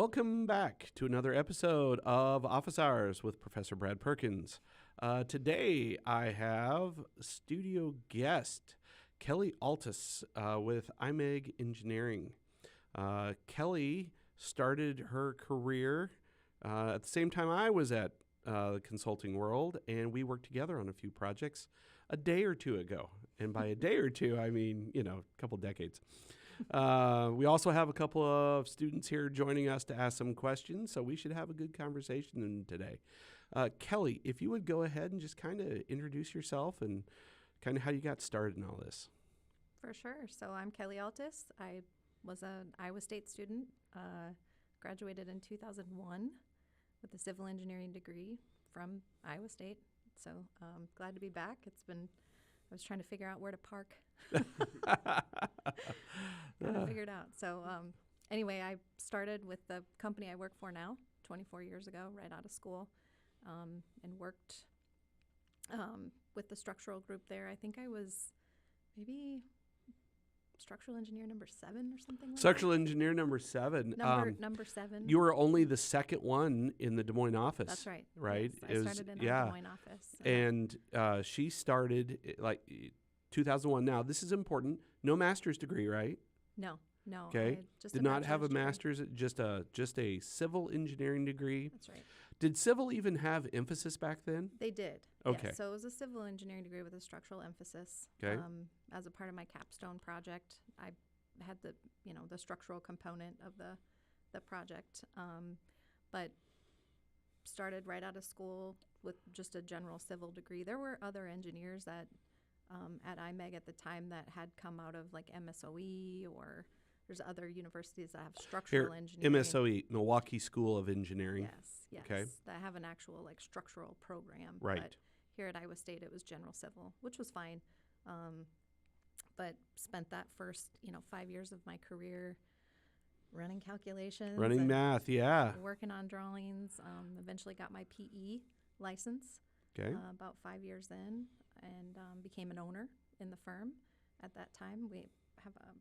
Welcome back to another episode of Office Hours with Professor Brad Perkins. Today I have studio guest Kelly Altus with IMEG Engineering. Kelly started her career at the same time I was at the consulting world, and we worked together on a few projects a day or two ago. And by a day or two, I mean, a couple decades. We also have a couple of students here joining us to ask some questions, so we should have a good conversation today. Kelly, if you would go ahead and just kind of introduce yourself and kind of how you got started in all this. For sure. So I'm Kelly Altus. I was an Iowa State student, graduated in 2001 with a civil engineering degree from Iowa State. So glad to be back. I was trying to figure out where to park. Kind of figured out. So anyway, I started with the company I work for now 24 years ago, right out of school, and worked with the structural group there. I think I was maybe structural engineer number 7 or something like Structural engineer number 7. Number 7. You were only the second one in the Des Moines office. That's right. Right? Yes, I started in the Des Moines office. And she started like 2001. Now, this is important. No master's degree, right? No. Okay. Just Did not have a degree. master's, just a civil engineering degree. That's right. Did civil even have emphasis back then? They did. Okay. Yes. So it was a civil engineering degree with a structural emphasis. Okay. As a part of my capstone project, I had the structural component of the project, but started right out of school with just a general civil degree. There were other engineers at IMEG at the time that had come out of like MSOE, or there's other universities that have structural engineering. MSOE, Milwaukee School of Engineering. Yes. Okay. That have an actual like structural program. Right. But here at Iowa State, it was general civil, which was fine. But spent that first, 5 years of my career running calculations. Running math, yeah. Working on drawings. Eventually got my PE license. Okay. About 5 years in, and became an owner in the firm. At that time, we have a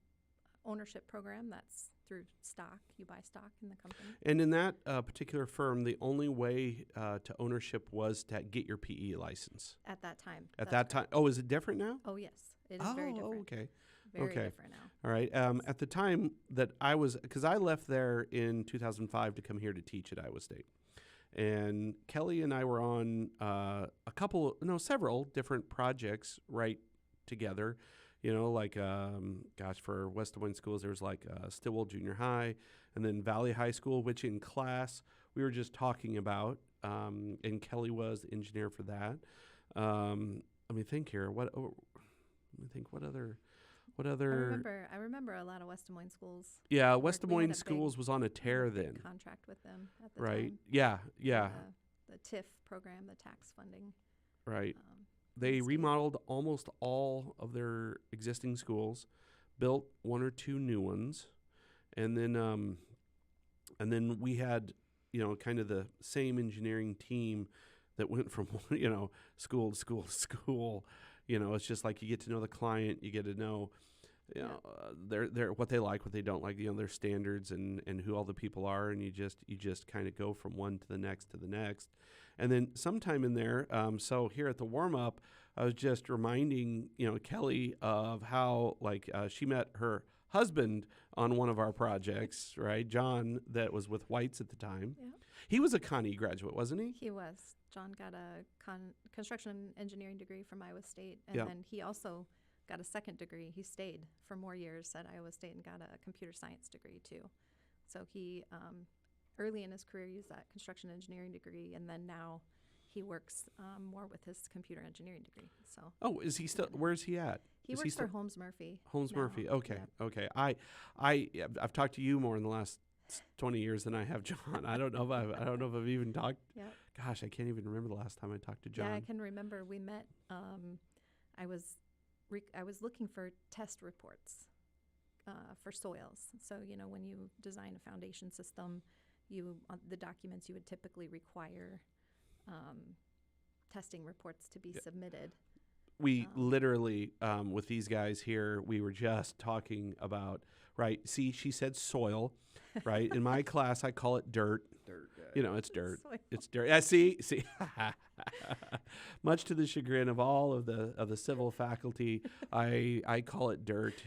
ownership program that's through stock. You buy stock in the company. And in that particular firm, the only way to ownership was to get your PE license. At that time. At that time. Oh, is it different now? Oh, yes. It is very different. Oh, okay. Very different now. All right. At the time that because I left there in 2005 to come here to teach at Iowa State. And Kelly and I were on several different projects right together. For West Des Moines schools, there was Stillwell Junior High and then Valley High School, which in class we were just talking about. And Kelly was the engineer for that. Let me think here. What other? I remember a lot of West Des Moines schools. Yeah, West Des Moines schools was on a tear then. Contract with them at the right. time. Yeah. The TIF program, the tax funding. Right. They remodeled almost all of their existing schools, built 1 or 2 new ones, and then we had kind of the same engineering team that went from school to school to school. It's just like you get to know the client, you get to know their what they like, what they don't like, their standards and who all the people are, and you just kind of go from one to the next. And then sometime in there, so here at the warm-up, I was just reminding, Kelly of how, she met her husband on one of our projects, right? John, that was with White's at the time. Yeah. He was a Connie graduate, wasn't he? He was. John got a construction engineering degree from Iowa State, and then he also got a second degree. He stayed for more years at Iowa State and got a computer science degree, too. So he early in his career used that construction engineering degree, and then now he works more with his computer engineering degree. So. Oh, is he still? Where's he at? He works for Holmes Murphy. Holmes now. Murphy. Okay. Yeah. Okay. I've talked to you more in the last 20 years than I have John. I don't know if I've even talked. Yeah. Gosh, I can't even remember the last time I talked to John. Yeah, I can remember we met. I was looking for test reports for soils. So when you design a foundation system, the documents you would typically require testing reports to be submitted. We literally, with these guys here, we were just talking about, right? See, she said soil, right? In my class, I call it dirt. Dirt. You know, it's dirt. Soil. It's dirt. Yeah, see. Much to the chagrin of all of the civil faculty, I call it dirt,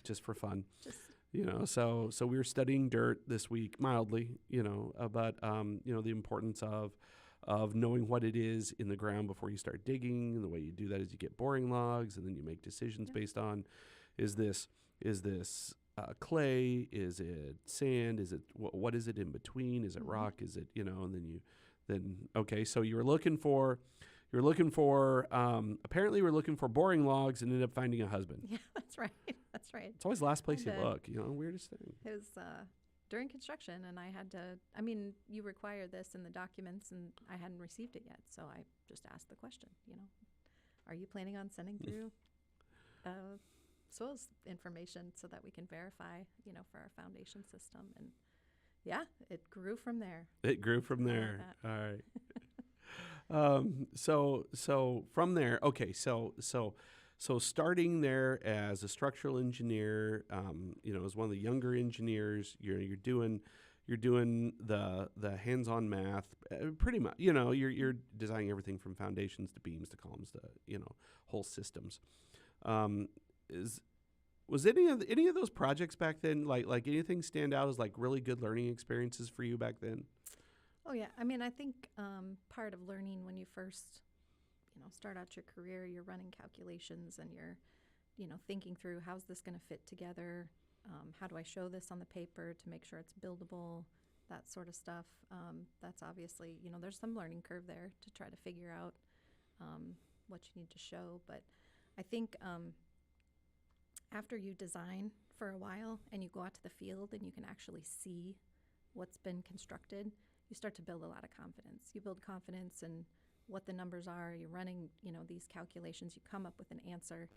just for fun. Just You know, so we were studying dirt this week, mildly. You know, about you know, the importance of knowing what it is in the ground before you start digging. And the way you do that is you get boring logs, and then you make decisions based on, is this clay? Is it sand? Is it what is it in between? Is it rock? Is it, you know? And then okay. So you were looking for. Apparently, we're looking for boring logs and ended up finding a husband. Yeah, that's right. That's right. It's always the last place you Kinda. look. You know, weirdest thing. It was during construction, and I had to. I mean, you require this in the documents, and I hadn't received it yet, so I just asked the question. You know, are you planning on sending through soils information so that we can verify, you know, for our foundation system? And yeah, it grew from there. It grew from How about there. that? All right. So from there, okay. So starting there as a structural engineer, you know, as one of the younger engineers, you're doing the hands-on math, pretty much. You know, you're designing everything from foundations to beams to columns to, you know, whole systems. Was any of those projects back then, like anything stand out as like really good learning experiences for you back then? Oh yeah, I mean, I think part of learning when you first, you know, start out your career, you're running calculations and you're, you know, thinking through how's this going to fit together, how do I show this on the paper to make sure it's buildable, that sort of stuff. That's obviously, you know, there's some learning curve there to try to figure out what you need to show. But I think after you design for a while and you go out to the field and you can actually see what's been constructed, you start to build a lot of confidence. You build confidence in what the numbers are. You're running, you know, these calculations. You come up with an answer,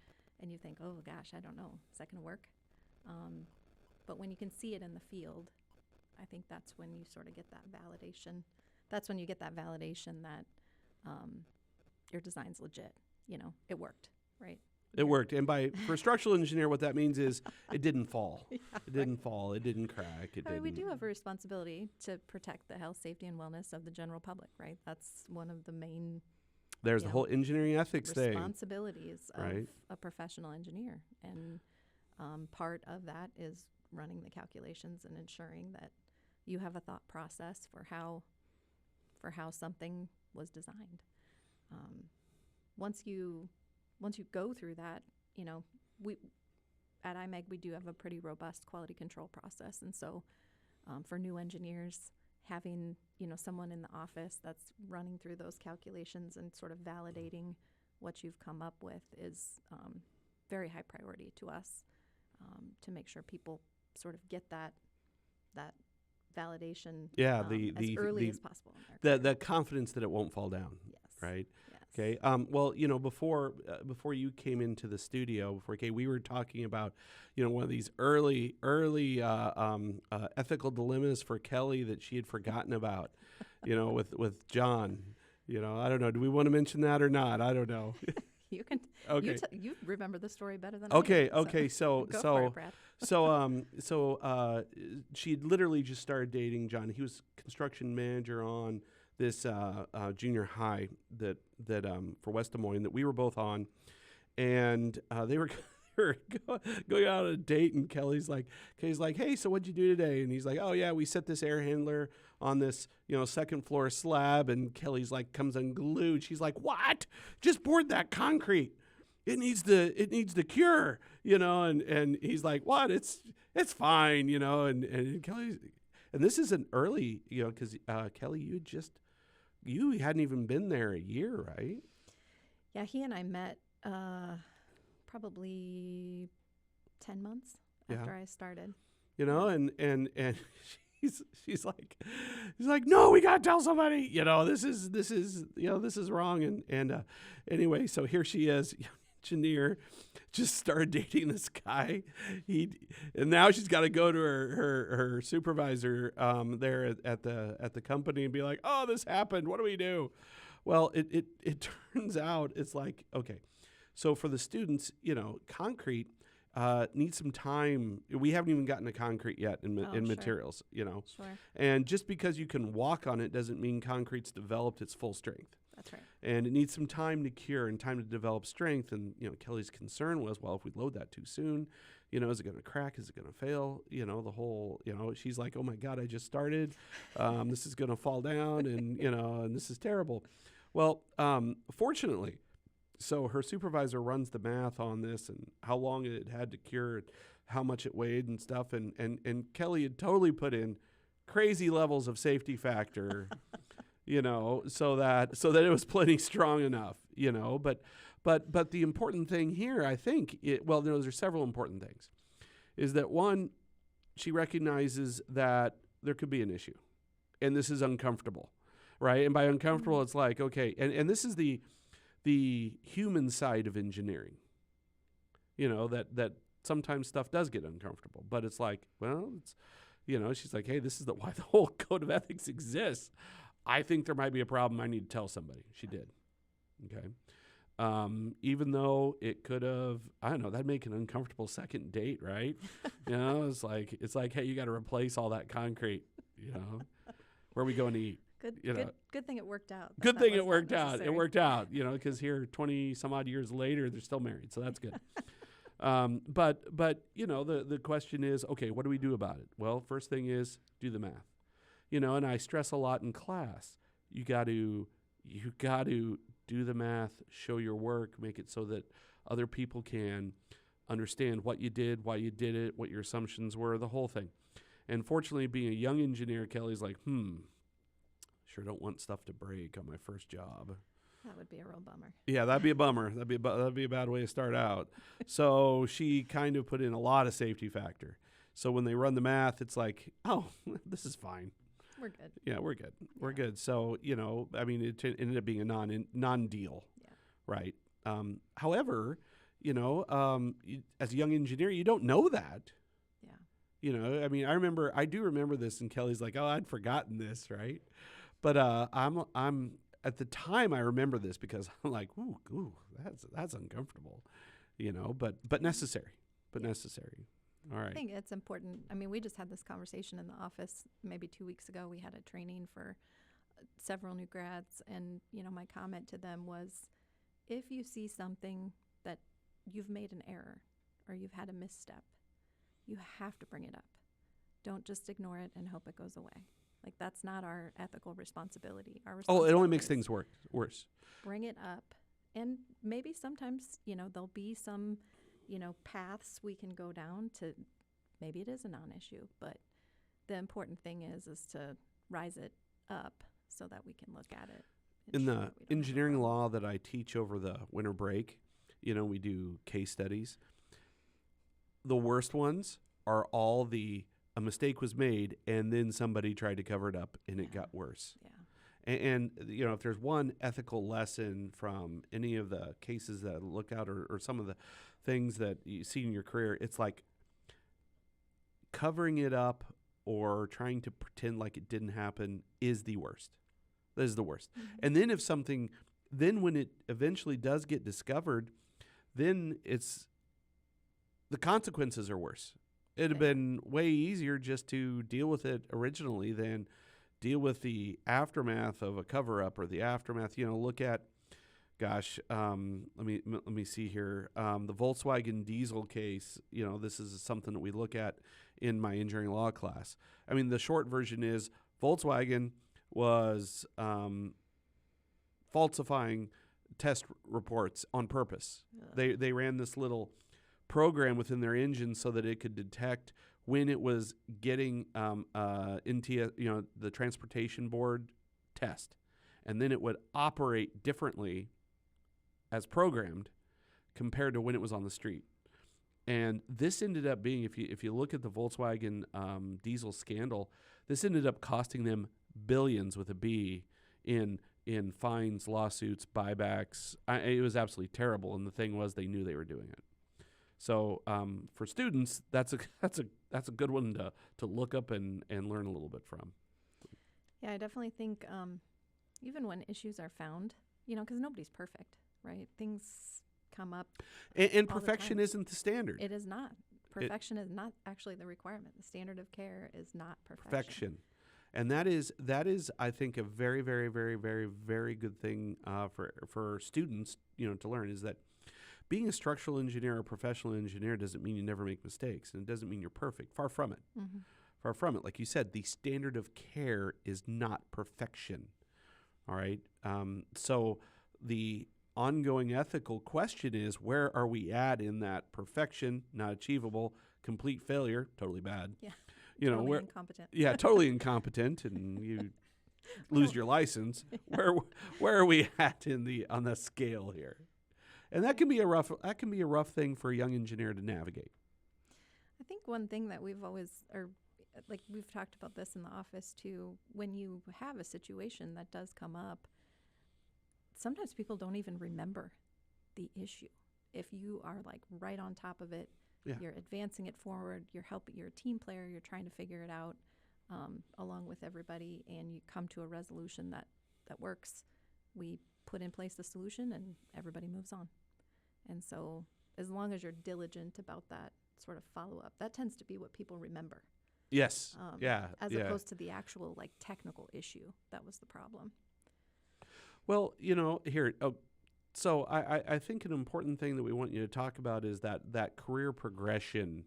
and you think, oh gosh, I don't know, is that going to work? But when you can see it in the field, I think that's when you sort of get that validation. That's when you get that validation that your design's legit. You know, it worked, right? It worked. And for a structural engineer, what that means is it didn't fall. Yeah, It didn't fall. It didn't crack. It I mean, we didn't. do have a responsibility to protect the health, safety, and wellness of the general public, right? That's one of the main There's you the know, whole engineering ethics thing. responsibilities of right. a professional engineer. And part of that is running the calculations and ensuring that you have a thought process for how something was designed. Once you go through that, you know, we at IMEG we do have a pretty robust quality control process, and so for new engineers, having, you know, someone in the office that's running through those calculations and sort of validating what you've come up with is very high priority to us, to make sure people sort of get that validation Yeah, as early as possible in their career. the confidence that it won't fall down. Yes. Right. Yes. Okay. Well, you know, before you came into the studio, we were talking about, you know, one of these early ethical dilemmas for Kelly that she had forgotten about, you know, with John. You know, I don't know. Do we want to mention that or not? I don't know. You can. Okay. You remember the story better than Okay. I do. Okay. So Go for it, Brad. so she literally just started dating John. He was construction manager on this junior high that for West Des Moines that we were both on, and they were going out on a date, and Kelly's like, hey, so what'd you do today? And he's like, oh yeah, we set this air handler on this, you know, second floor slab, and Kelly's like comes unglued. She's like, what? Just poured that concrete. It needs the cure, you know, and he's like, what? It's fine, you know, and Kelly, and this is an early, you know, because Kelly, you hadn't even been there a year, right? Yeah, he and I met probably 10 months after I started. You know, and she's like, no, we gotta tell somebody. You know, this is wrong. And anyway, so here she is, engineer, just started dating this guy. And now she's got to go to her supervisor there at the company and be like, oh, this happened. What do we do? Well, it turns out it's like, okay. So for the students, concrete needs some time. We haven't even gotten to concrete yet in Sure. materials, Sure. And just because you can walk on it doesn't mean concrete's developed its full strength. That's right. And it needs some time to cure and time to develop strength. And, Kelly's concern was, well, if we load that too soon, is it going to crack? Is it going to fail? The whole, she's like, oh my God, I just started. This is going to fall down and this is terrible. Well, fortunately, so her supervisor runs the math on this and how long it had to cure, how much it weighed and stuff. And Kelly had totally put in crazy levels of safety factor, so that it was plenty strong enough, But the important thing here, I think, there are several important things, is that one, she recognizes that there could be an issue, and this is uncomfortable, right? And by uncomfortable, it's like, okay, and this is the human side of engineering, that sometimes stuff does get uncomfortable, but it's like, well, it's, she's like, hey, this is why the whole code of ethics exists. I think there might be a problem. I need to tell somebody. She did. Okay. Even though it could have, I don't know, that'd make an uncomfortable second date, right? It's like, hey, you got to replace all that concrete, where are we going to eat? Good thing it worked out. Good thing it worked out. It worked out, because here 20 some odd years later, they're still married. So that's good. But the question is, okay, what do we do about it? Well, first thing is do the math, and I stress a lot in class. You got to do the math, show your work, make it so that other people can understand what you did, why you did it, what your assumptions were, the whole thing. And fortunately, being a young engineer, Kelly's like, sure don't want stuff to break on my first job. That would be a real bummer. Yeah, that'd be a bummer. That'd be a bad way to start out. So she kind of put in a lot of safety factor. So when they run the math, it's like, oh, this is fine. We're good. Yeah, we're good. We're good. So, it ended up being a non-deal, right? However, as a young engineer, you don't know that. Yeah. I do remember this, and Kelly's like, oh, I'd forgotten this, right? But I'm at the time I remember this because I'm like, ooh, that's uncomfortable, but necessary, necessary. All right. I think it's important. We just had this conversation in the office maybe 2 weeks ago. We had a training for several new grads, and my comment to them was, if you see something that you've made an error or you've had a misstep, you have to bring it up. Don't just ignore it and hope it goes away. Like, that's not our ethical responsibility. Our responsibility it only makes things worse. Bring it up. And maybe sometimes, there'll be some, paths we can go down to, maybe it is a non-issue, but the important thing is to rise it up so that we can look at it. In the engineering law that I teach over the winter break, we do case studies. The worst ones are all a mistake was made and then somebody tried to cover it up and it got worse. Yeah. And if there's one ethical lesson from any of the cases that I look at or some of the things that you see in your career, it's like covering it up or trying to pretend like it didn't happen is the worst. That is the worst. Mm-hmm. And then when it eventually does get discovered, then the consequences are worse. It'd have been way easier just to deal with it originally than deal with the aftermath of a cover-up or the aftermath. Look at, let me see here. The Volkswagen diesel case. This is something that we look at in my engineering law class. The short version is Volkswagen was falsifying test reports on purpose. They ran this little program within their engine so that it could detect when it was getting into the transportation board test, and then it would operate differently as programmed compared to when it was on the street. And this ended up being, if you look at the Volkswagen diesel scandal, this ended up costing them billions with a B in fines, lawsuits, buybacks. It was absolutely terrible. And the thing was, they knew they were doing it. So for students, that's a good one to look up and learn a little bit from. Yeah, I definitely think even when issues are found, because nobody's perfect, right? Things come up. And all the perfection time. isn't the standard. It is not. Perfection is not actually the requirement. The standard of care is not perfection. Perfection. And that is, I think, a very, very, very, very, very good thing for students, to learn, is that being a structural engineer or professional engineer doesn't mean you never make mistakes, and it doesn't mean you're perfect. Far from it. Mm-hmm. Far from it. Like you said, the standard of care is not perfection. All right. So the ongoing ethical question is, where are we at in that perfection, not achievable, complete failure, totally bad. Yeah. Totally incompetent. Yeah, totally incompetent, and you lose your license. Yeah. Where are we at on the scale here? And that can be a rough thing for a young engineer to navigate. I think one thing that we've talked about this in the office too, when you have a situation that does come up, sometimes people don't even remember the issue. If you are like right on top of it, yeah. You're advancing it forward, you're a team player, you're trying to figure it out along with everybody, and you come to a resolution that works, we put in place the solution and everybody moves on. And so as long as you're diligent about that sort of follow-up, that tends to be what people remember. Yes. As opposed to the actual like technical issue that was the problem. Well, so I think an important thing that we want you to talk about is that career progression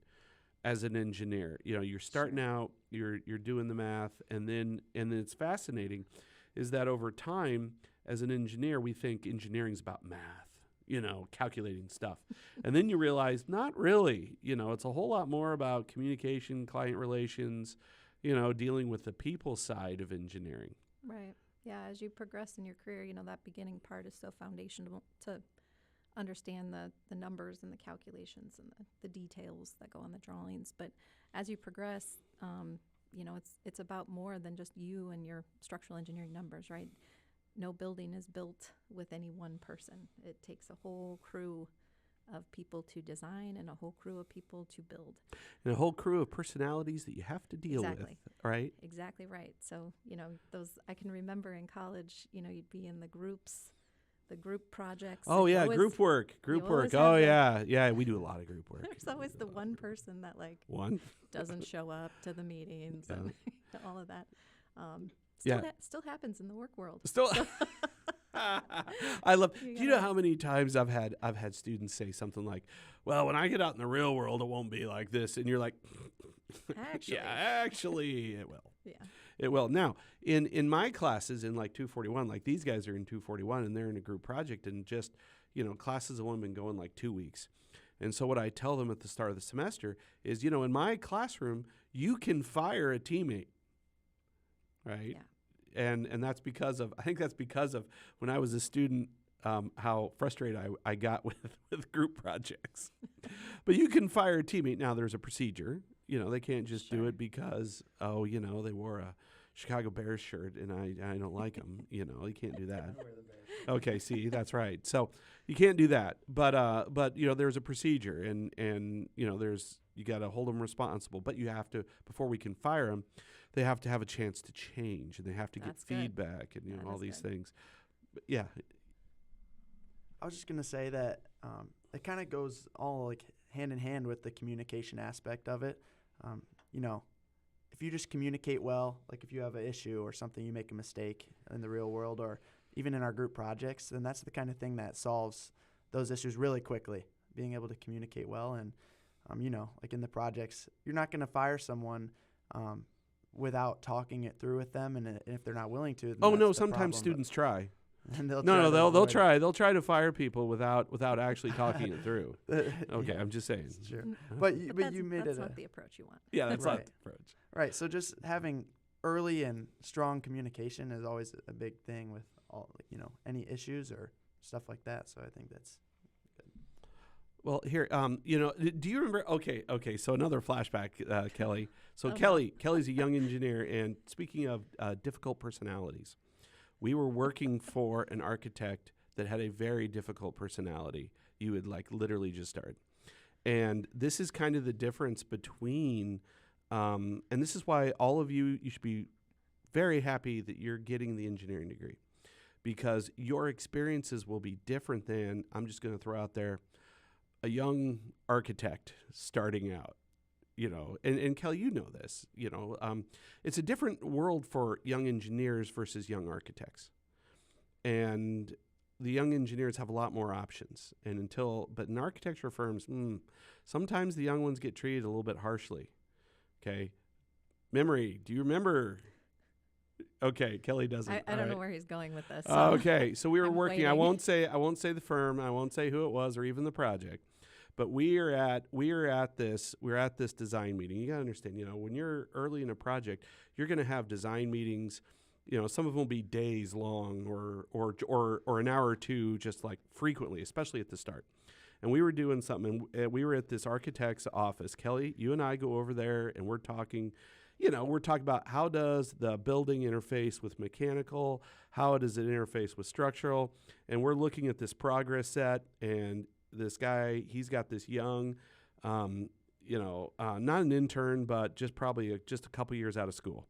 as an engineer. You're starting out, you're doing the math, and then it's fascinating is that over time as an engineer, we think engineering's about math, calculating stuff. And then you realize not really, it's a whole lot more about communication, client relations, dealing with the people side of engineering. Right. Yeah, as you progress in your career, that beginning part is so foundational to understand the numbers and the calculations and the details that go on the drawings. But as you progress, it's about more than just you and your structural engineering numbers, right? No building is built with any one person. It takes a whole crew of people to design and a whole crew of people to build. And a whole crew of personalities that you have to deal with, right? Exactly right. So, those, I can remember in college, you'd be in the group projects. Oh, yeah, group work. Oh, yeah, we do a lot of group work. There's always the one person that, doesn't show up to the meetings and all of that. Still happens in the work world. I love. Do you know how many times I've had students say something like, "Well, when I get out in the real world, it won't be like this," and you're like, "Actually, it will." Yeah, it will. Now, in my classes in like 241, like these guys are in 241, and they're in a group project, and just classes have only been going like 2 weeks, and so what I tell them at the start of the semester is, in my classroom, you can fire a teammate, right? Yeah. And that's because of when I was a student, how frustrated I got with group projects. But you can fire a teammate. Now there's a procedure. They can't just do it because they wore a Chicago Bears shirt and I don't like them. You can't do that. Okay, see, that's right. So you can't do that. But there's a procedure and you got to hold them responsible. But you have to, before we can fire them, they have to have a chance to change, and they have to get feedback, and all these things. But yeah. I was just gonna say that it kind of goes all like hand in hand with the communication aspect of it. If you just communicate well, like if you have an issue or something, you make a mistake in the real world, or even in our group projects, then that's the kind of thing that solves those issues really quickly. Being able to communicate well, and like in the projects, you're not gonna fire someone without talking it through with them, and if they're not willing to. Oh no, sometimes students try. And they'll try. They'll try to fire people without actually talking it through. Okay, I'm just saying. Sure, but you made it. That's not the approach you want. Yeah, that's not the approach. Right. So just having early and strong communication is always a big thing with all any issues or stuff like that. So I think that's good. Well, here, do you remember? Okay. So another flashback, Kelly. So Okay. Kelly's a young engineer, and speaking of difficult personalities, we were working for an architect that had a very difficult personality. You would literally just start, and this is kind of the difference between, and this is why all of you should be very happy that you're getting the engineering degree, because your experiences will be different than, I'm just going to throw out there, a young architect starting out. And Kelly, you know this, it's a different world for young engineers versus young architects. And the young engineers have a lot more options. But in architecture firms, sometimes the young ones get treated a little bit harshly. Okay. Memory, do you remember? Okay, Kelly doesn't. I don't know where he's going with this. Okay, so we were I'm working. waiting. I won't say the firm. I won't say who it was or even the project. But we're at this design meeting. You got to understand, when you're early in a project, you're going to have design meetings. Some of them will be days long or an hour or two, just like frequently, especially at the start. And we were doing something, and we were at this architect's office. Kelly, you and I go over there, and we're talking about how does the building interface with mechanical, how does it interface with structural, and we're looking at this progress set, and this guy, he's got this young, not an intern, but just probably just a couple years out of school.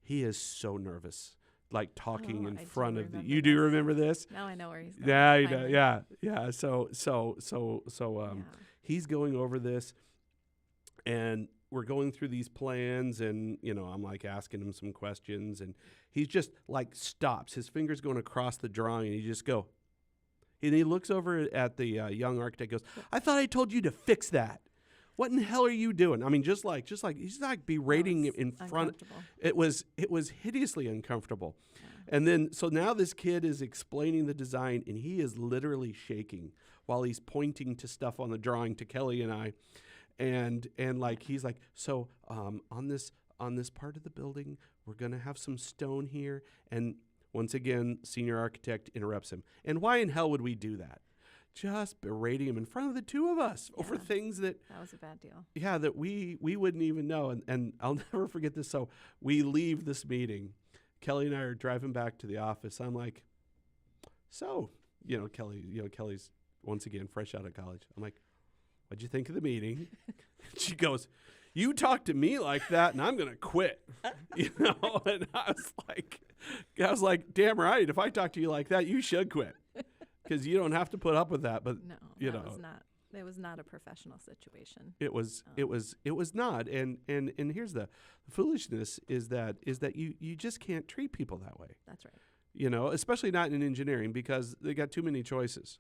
He is so nervous, like talking in front of you do remember this? Now I know where he's going. Yeah, he does. Yeah. So he's going over this, and we're going through these plans, and I'm like asking him some questions, and he's just like stops. His fingers going across the drawing, and he just go. And he looks over at the young architect, goes, "I thought I told you to fix that. What in the hell are you doing?" I mean, just like he's like berating in front. It was hideously uncomfortable. Yeah. And then so now this kid is explaining the design, and he is literally shaking while he's pointing to stuff on the drawing to Kelly and I, and like he's like, so on this part of the building, we're gonna have some stone here, and once again, senior architect interrupts him. And why in hell would we do that? Just berating him in front of the two of us over things that was a bad deal. Yeah, that we wouldn't even know. And I'll never forget this. So we leave this meeting. Kelly and I are driving back to the office. I'm like, so, Kelly's once again fresh out of college. I'm like, what'd you think of the meeting? She goes, you talk to me like that and I'm going to quit. And I was like, damn right. If I talk to you like that, you should quit. Because you don't have to put up with that, but no, it was not a professional situation. It was not, and here's the foolishness is that you just can't treat people that way. That's right. Especially not in engineering because they got too many choices.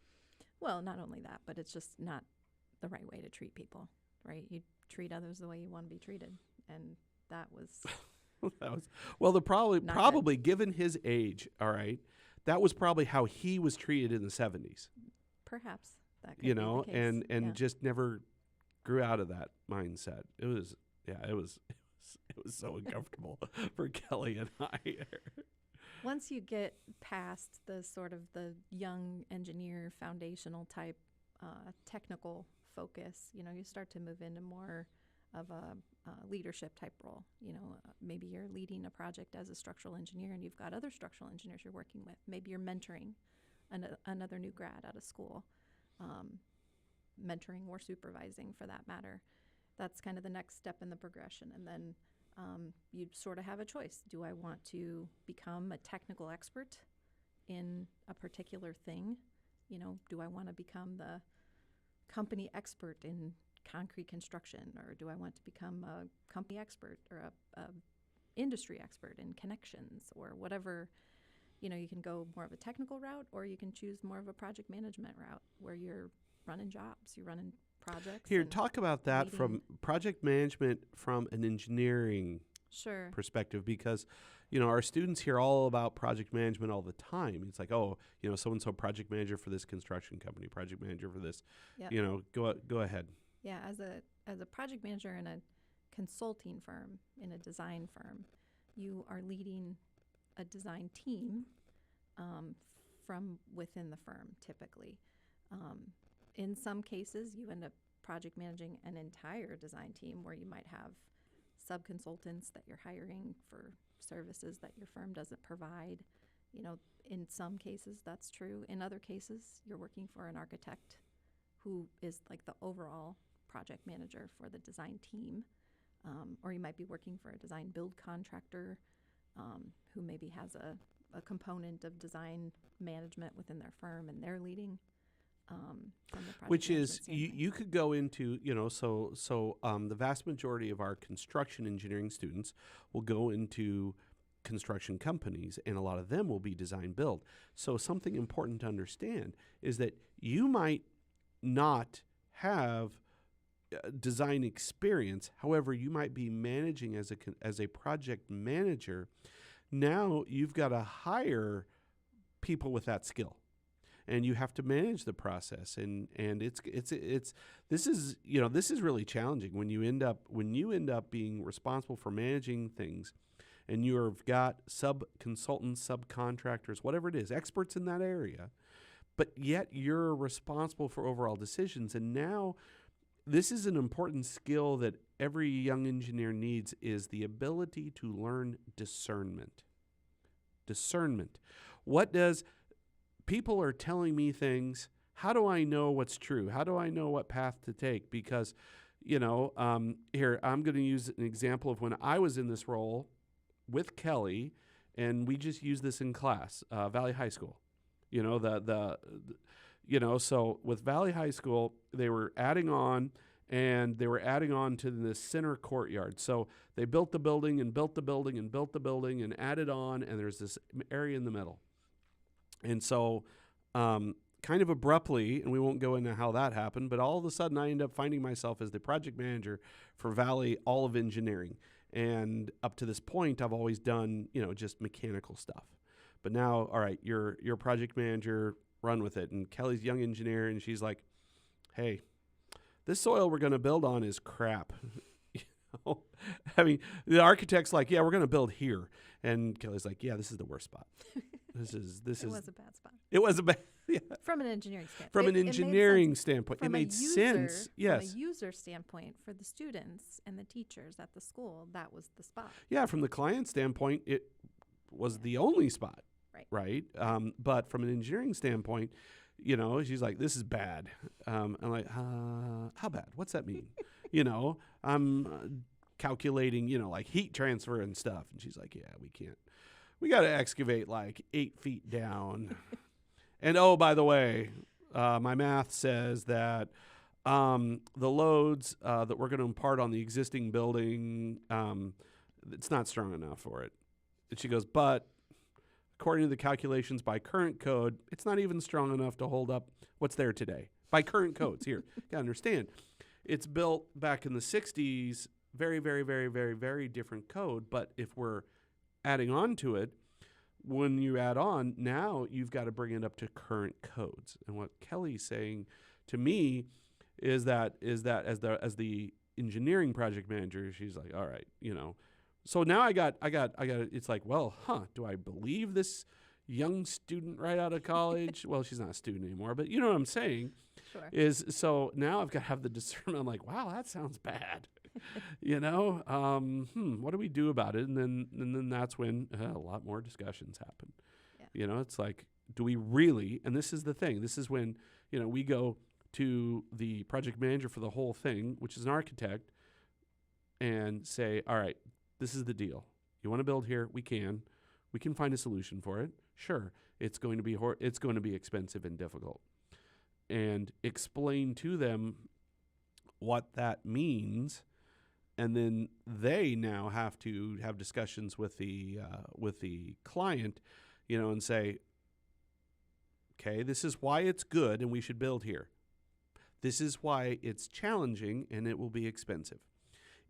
Well, not only that, but it's just not the right way to treat people, right? You treat others the way you want to be treated, and that was probably given his age, all right. That was probably how he was treated in the 70s. Perhaps that could be the case. and just never grew out of that mindset. It was so uncomfortable for Kelly and I. Once you get past the sort of the young engineer foundational type technical focus, you start to move into more of a leadership type role. Maybe you're leading a project as a structural engineer and you've got other structural engineers you're working with. Maybe you're mentoring another new grad out of school, mentoring or supervising for that matter. That's kind of the next step in the progression. And then you sort of have a choice. Do I want to become a technical expert in a particular thing? Do I want to become the company expert in concrete construction, or do I want to become a company expert or a industry expert in connections or whatever? You can go more of a technical route, or you can choose more of a project management route where you're running jobs, you're running projects. Here, talk about that from project management from an engineering perspective, because our students hear all about project management all the time. It's like, oh, so-and-so project manager for this construction company, project manager for this. Yep. Go ahead. Yeah, as a project manager in a consulting firm, in a design firm, you are leading a design team from within the firm, typically. In some cases, you end up project managing an entire design team where you might have sub-consultants that you're hiring for services that your firm doesn't provide. In some cases, that's true. In other cases, you're working for an architect who is like the overall project manager for the design team, or you might be working for a design build contractor who maybe has a a component of design management within their firm, and they're leading from the project Which management is standpoint. you could go into, the vast majority of our construction engineering students will go into construction companies, and a lot of them will be design build. So something important to understand is that you might not have design experience. However, you might be managing as a project manager. Now you've got to hire people with that skill, and you have to manage the process. And this is really challenging when you end up being responsible for managing things, and you've got consultants, subcontractors, whatever it is, experts in that area, but yet you're responsible for overall decisions. And now this is an important skill that every young engineer needs, is the ability to learn discernment. Discernment. People are telling me things. How do I know what's true? How do I know what path to take? Because, here, I'm going to use an example of when I was in this role with Kelly, and we just use this in class, Valley High School. So with Valley High School, they were adding on to this center courtyard. So they built the building and built the building and built the building and added on, and there's this area in the middle. And so kind of abruptly, and we won't go into how that happened, but all of a sudden I end up finding myself as the project manager for Valley all of engineering. And up to this point, I've always done, just mechanical stuff. But now, all right, you're a project manager, run with it. And Kelly's young engineer, and she's like, hey, this soil we're going to build on is crap. I mean, the architect's like, yeah, we're going to build here. And Kelly's like, yeah, this is the worst spot. It was a bad spot. It was a bad, yeah. From an engineering standpoint. From an engineering standpoint, it made sense. Yes. From a user standpoint, for the students and the teachers at the school, that was the spot. Yeah, from the client standpoint, it was the only spot. Right. But from an engineering standpoint, she's like, this is bad. I'm like, how bad? What's that mean? I'm calculating, like heat transfer and stuff. And she's like, yeah, we can't. We got to excavate like 8 feet down. And oh, by the way, my math says that the loads that we're going to impart on the existing building, it's not strong enough for it. And she goes, but according to the calculations by current code, it's not even strong enough to hold up what's there today. By current codes, here, you gotta understand, it's built back in the 60s, very, very, very, very, very different code. But if we're adding on to it, when you add on, now you've got to bring it up to current codes. And what Kelly's saying to me is that as the engineering project manager, she's like, all right, So now I got. It's like, well, do I believe this young student right out of college? Well, she's not a student anymore, but you know what I'm saying. Sure. So now I've got to have the discernment. I'm like, wow, that sounds bad. What do we do about it? And then that's when a lot more discussions happen. Yeah. It's like, do we really? And this is the thing. This is when we go to the project manager for the whole thing, which is an architect, and say, all right, this is the deal. You want to build here? We can find a solution for it. Sure, it's going to be expensive and difficult, and explain to them what that means, and then they now have to have discussions with the client, and say, okay, this is why it's good and we should build here. This is why it's challenging and it will be expensive.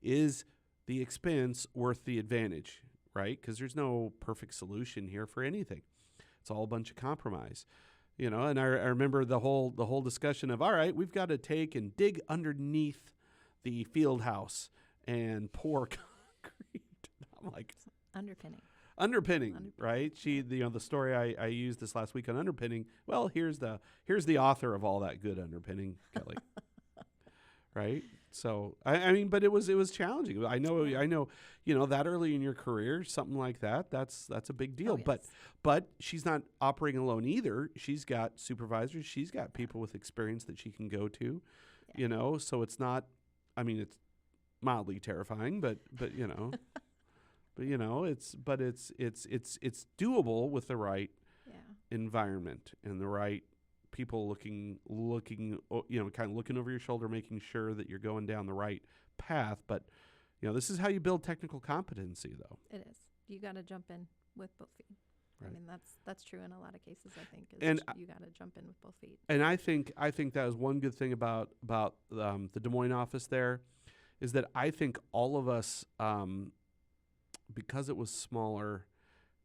Is the expense worth the advantage, right? Because there's no perfect solution here for anything. It's all a bunch of compromise, And I remember the whole discussion of, all right, we've got to take and dig underneath the field house and pour concrete. I'm like, underpinning, right? The story I used this last week on underpinning. Well, here's the author of all that good underpinning, Kelly. Right? So I mean, but it was challenging. I know, that early in your career, something like that's a big deal. Oh, yes. But she's not operating alone either. She's got supervisors. She's got people with experience that she can go to. So it's not. I mean, it's mildly terrifying, but But it's doable with the right Yeah. environment and the right people looking, kind of looking over your shoulder, making sure that you're going down the right path. But, this is how you build technical competency, though. It is. You got to jump in with both feet. Right. I mean, that's true in a lot of cases, I think, is And you got to jump in with both feet. And I think that is one good thing about the Des Moines office there, is that I think all of us, because it was smaller,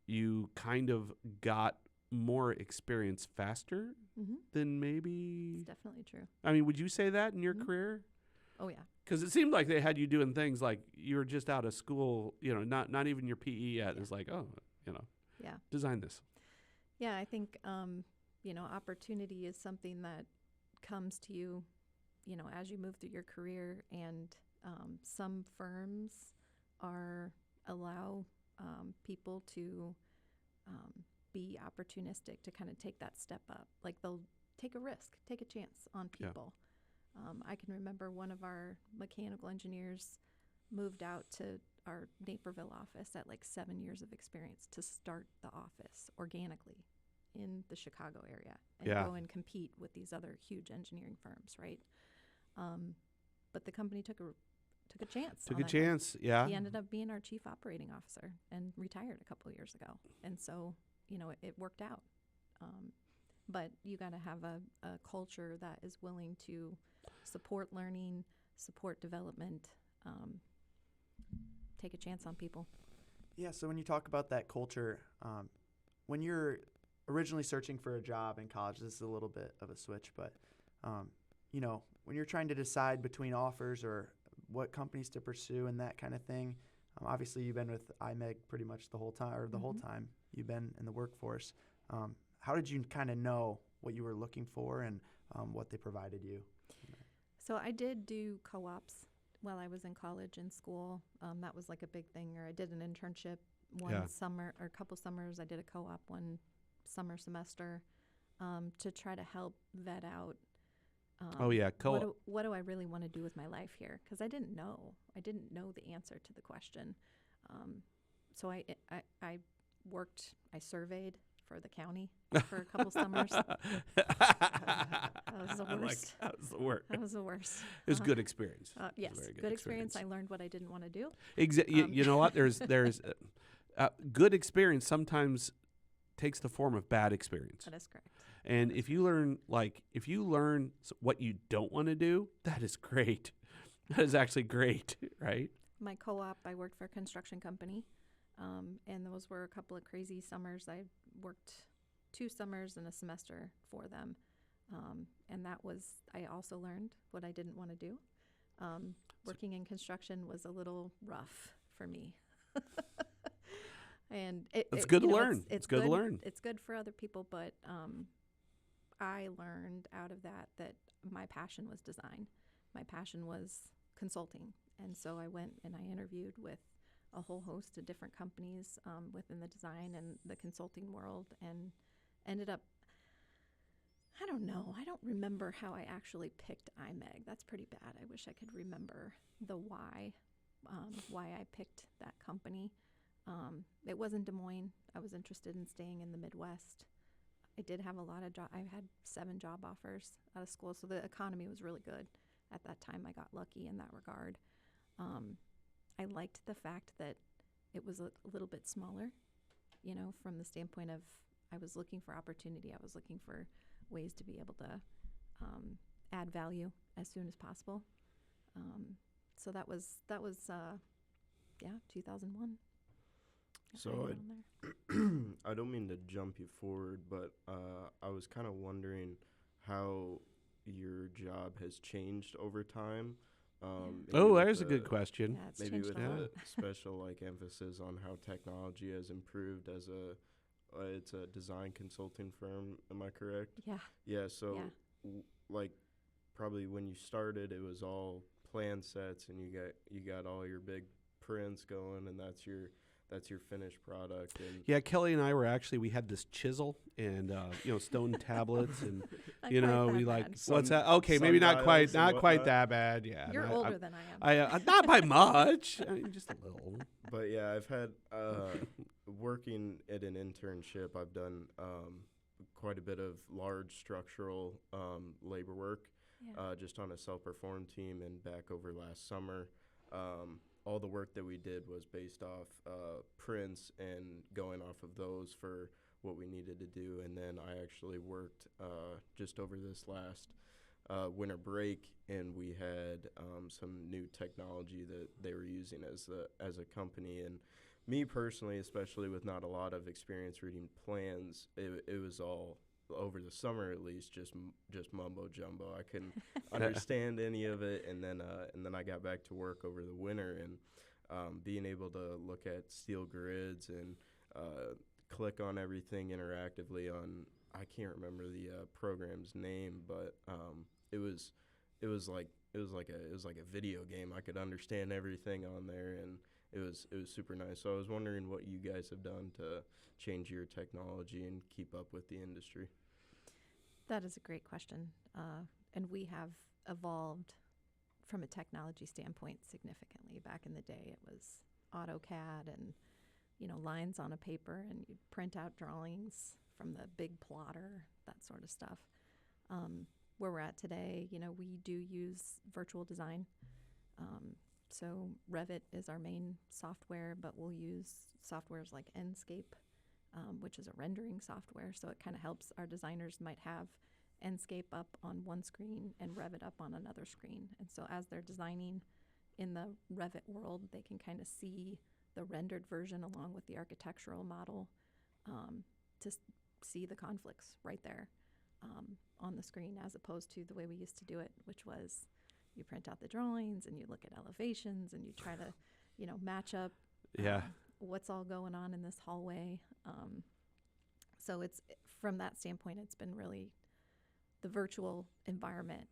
you kind of got more experience faster Mm-hmm. than maybe. It's definitely true. I mean, would you say that in your Mhm. career? Oh, yeah. Because it seemed like they had you doing things like you were just out of school, not even your PE yet. Yeah. It's like, Yeah. design this. Yeah, I think, opportunity is something that comes to you, as you move through your career. And some firms allow people to be opportunistic, to kind of take that step up. Like they'll take a risk, take a chance on Yeah. people. I can remember one of our mechanical engineers moved out to our Naperville office at like 7 years of experience to start the office organically in the Chicago area and Yeah. go and compete with these other huge engineering firms, right? But the company took a chance. Took on a that guy. chance, yeah. He ended up being our chief operating officer and retired a couple of years ago. And so, it worked out. But you got to have a culture that is willing to support learning, support development, take a chance on people. Yeah, so when you talk about that culture, when you're originally searching for a job in college, this is a little bit of a switch, but, when you're trying to decide between offers or what companies to pursue and that kind of thing, obviously you've been with IMEG pretty much the whole time, or the whole time you've been in the workforce. How did you kind of know what you were looking for and what they provided you? So I did do co-ops while I was in college and school. That was like a big thing. Or I did an internship one summer or a couple summers. I did a co-op one semester to try to help vet out. What do I really want to do with my life here? Because I didn't know. I didn't know the answer to the question. So I surveyed for the county for a couple summers. That was the worst. That was the worst. That was the worst. It was good experience. Yes, good experience. I learned what I didn't want to do. You know what? There's good experience sometimes takes the form of bad experience. That is correct. And if you learn what you don't want to do, that is great. That is actually great, right? My co-op, I worked for a construction company, and those were a couple of crazy summers. I worked 2 summers and a semester for them, and I also learned what I didn't want to do. Working in construction was a little rough for me. And it's good to learn. It's good to learn. It's good for other people, but I learned out of that my passion was design. My passion was consulting. And so I went and I interviewed with a whole host of different companies within the design and the consulting world, and ended up, I don't know, I don't remember how I actually picked IMEG. That's pretty bad. I wish I could remember the why I picked that company. It was in Des Moines. I was interested in staying in the Midwest. I did have a lot of I had 7 job offers out of school, so the economy was really good at that time. I got lucky in that regard. I liked the fact that it was a little bit smaller, from the standpoint of I was looking for opportunity. I was looking for ways to be able to add value as soon as possible. So that was 2001. So I don't mean to jump you forward, but I was kind of wondering how your job has changed over time. There's a good question. Yeah, it's maybe changed with a lot. a special emphasis on how technology has improved as it's a design consulting firm. Am I correct? Yeah. Yeah. So probably when you started, it was all plan sets, and you got all your big prints going, and that's your finished product. And yeah, Kelly and I we had this chisel and stone tablets, and we what's that? Okay, maybe not quite that bad. Yeah, You're older than I am. Not by much. I mean, just a little. But yeah, I've had working at an internship. I've done quite a bit of large structural labor work, Yeah. just on a self-perform team. And back over last summer, all the work that we did was based off prints and going off of those for what we needed to do. And then I actually worked just over this last winter break, and we had some new technology that they were using as a company. And me personally, especially with not a lot of experience reading plans, it was all over the summer at least just mumbo jumbo. I couldn't understand any of it, and then I got back to work over the winter, and being able to look at steel grids and click on everything interactively on, I can't remember the program's name, but it was like a video game. I could understand everything on there, and it was super nice. So I was wondering what you guys have done to change your technology and keep up with the industry. That is a great question. And we have evolved from a technology standpoint significantly. Back in the day, it was AutoCAD and, lines on a paper, and you'd print out drawings from the big plotter, that sort of stuff. Where we're at today, we do use virtual design. So Revit is our main software, but we'll use softwares like Enscape, which is a rendering software. So it kind of helps our designers might have Enscape up on one screen and Revit up on another screen. And so as they're designing in the Revit world, they can kind of see the rendered version along with the architectural model to see the conflicts right there on the screen, as opposed to the way we used to do it, which was you print out the drawings and you look at elevations and you try to, match up what's all going on in this hallway. So it's, from that standpoint, it's been really, the virtual environment,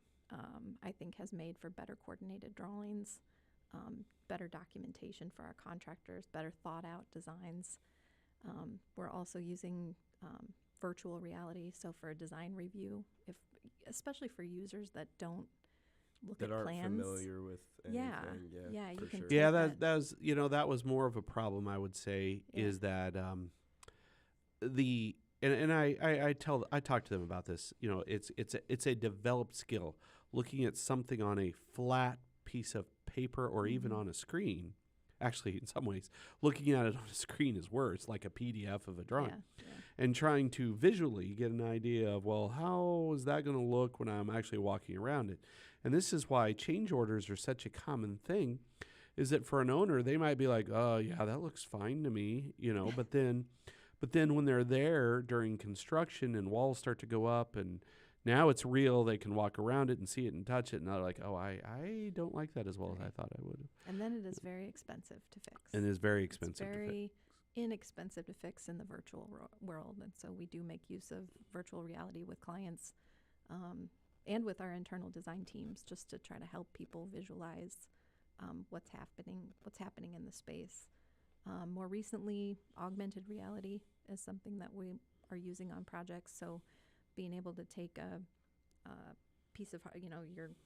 I think, has made for better coordinated drawings, better documentation for our contractors, better thought out designs. We're also using virtual reality. So for a design review, especially for users that don't look That at aren't plans. familiar with anything. Yeah, you for can sure. take Yeah, that was that was more of a problem, I would say, Yeah. is that I talk to them about this. It's a developed skill. Looking at something on a flat piece of paper or even on a screen. Actually, in some ways, looking at it on a screen is worse, like a PDF of a drawing. Yeah. And trying to visually get an idea of, well, how is that going to look when I'm actually walking around it? And this is why change orders are such a common thing, is that for an owner, they might be like, oh, yeah, that looks fine to me, but then when they're there during construction and walls start to go up and now it's real, they can walk around it and see it and touch it, and they're like, oh, I don't like that as well as I thought I would. And then it is very expensive to fix. And it's very expensive It's to fix. very inexpensive to fix in the virtual world. And so we do make use of virtual reality with clients and with our internal design teams, just to try to help people visualize what's happening in the space. More recently, augmented reality is something that we are using on projects. So being able to take a piece of,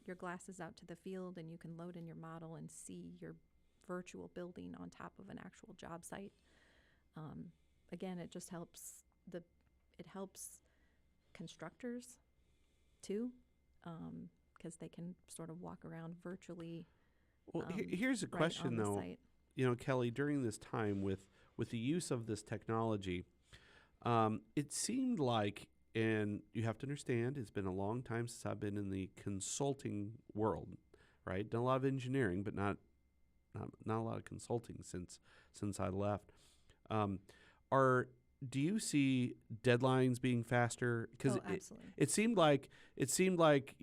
your glasses out to the field, and you can load in your model and see your virtual building on top of an actual job site. Again, it just helps it helps constructors too, because they can sort of walk around virtually. Well, here's a right question on the though. site. Kelly, during this time with the use of this technology, it seemed like, and you have to understand, it's been a long time since I've been in the consulting world, right? Done a lot of engineering, but not a lot of consulting since I left. Do you see deadlines being faster? Because Absolutely. it seemed like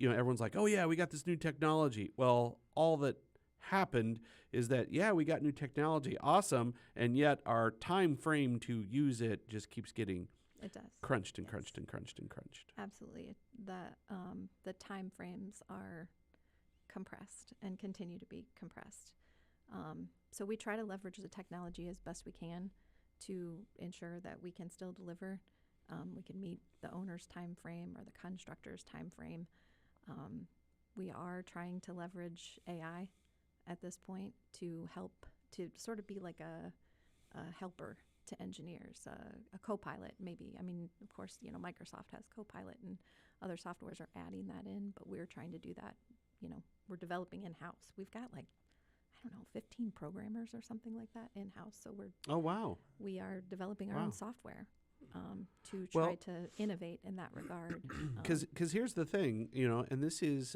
everyone's like, oh yeah, we got this new technology. Well, all that happened is that we got new technology, awesome, and yet our time frame to use it just keeps getting It does. crunched and Yes. crunched and crunched and crunched. Absolutely. The time frames are compressed and continue to be compressed. So we try to leverage the technology as best we can to ensure that we can still deliver. We can meet the owner's time frame or the constructor's time frame. We are trying to leverage AI at this point to help to sort of be like a helper to engineers, a co-pilot maybe. I mean, of course, you know, Microsoft has Copilot and other softwares are adding that in, but we're trying to do that. You know, we're developing in-house. We've got like, I don't know, 15 programmers or something like that in-house. So Oh, wow. we are developing our Wow. own software to Well- try to innovate in that regard. Because here's the thing, you know, and this is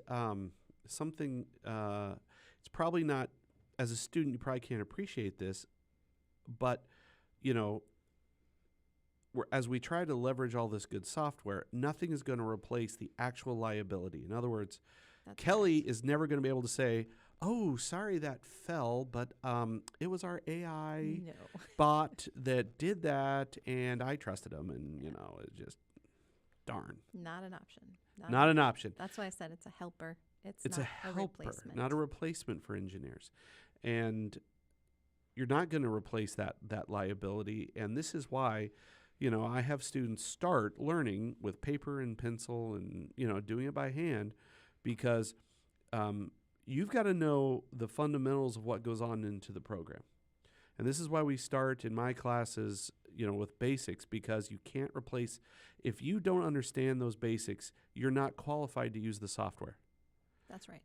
something, it's probably not, as a student, you probably can't appreciate this, but, you know, as we try to leverage all this good software, nothing is going to replace the actual liability. In other words, That's Kelly is never going to be able to say, oh, sorry that fell, but it was our AI No. bot that did that, and I trusted him, and, you know, it just, darn. Not an option. Not an option. That's why I said it's a helper. It's It's not a helper, replacement. not a replacement for engineers. And you're not going to replace that liability. And this is why, you know, I have students start learning with paper and pencil and, you know, doing it by hand, because you've got to know the fundamentals of what goes on into the program. And this is why we start in my classes, you know, with basics, because you can't replace, if you don't understand those basics, you're not qualified to use the software. That's right.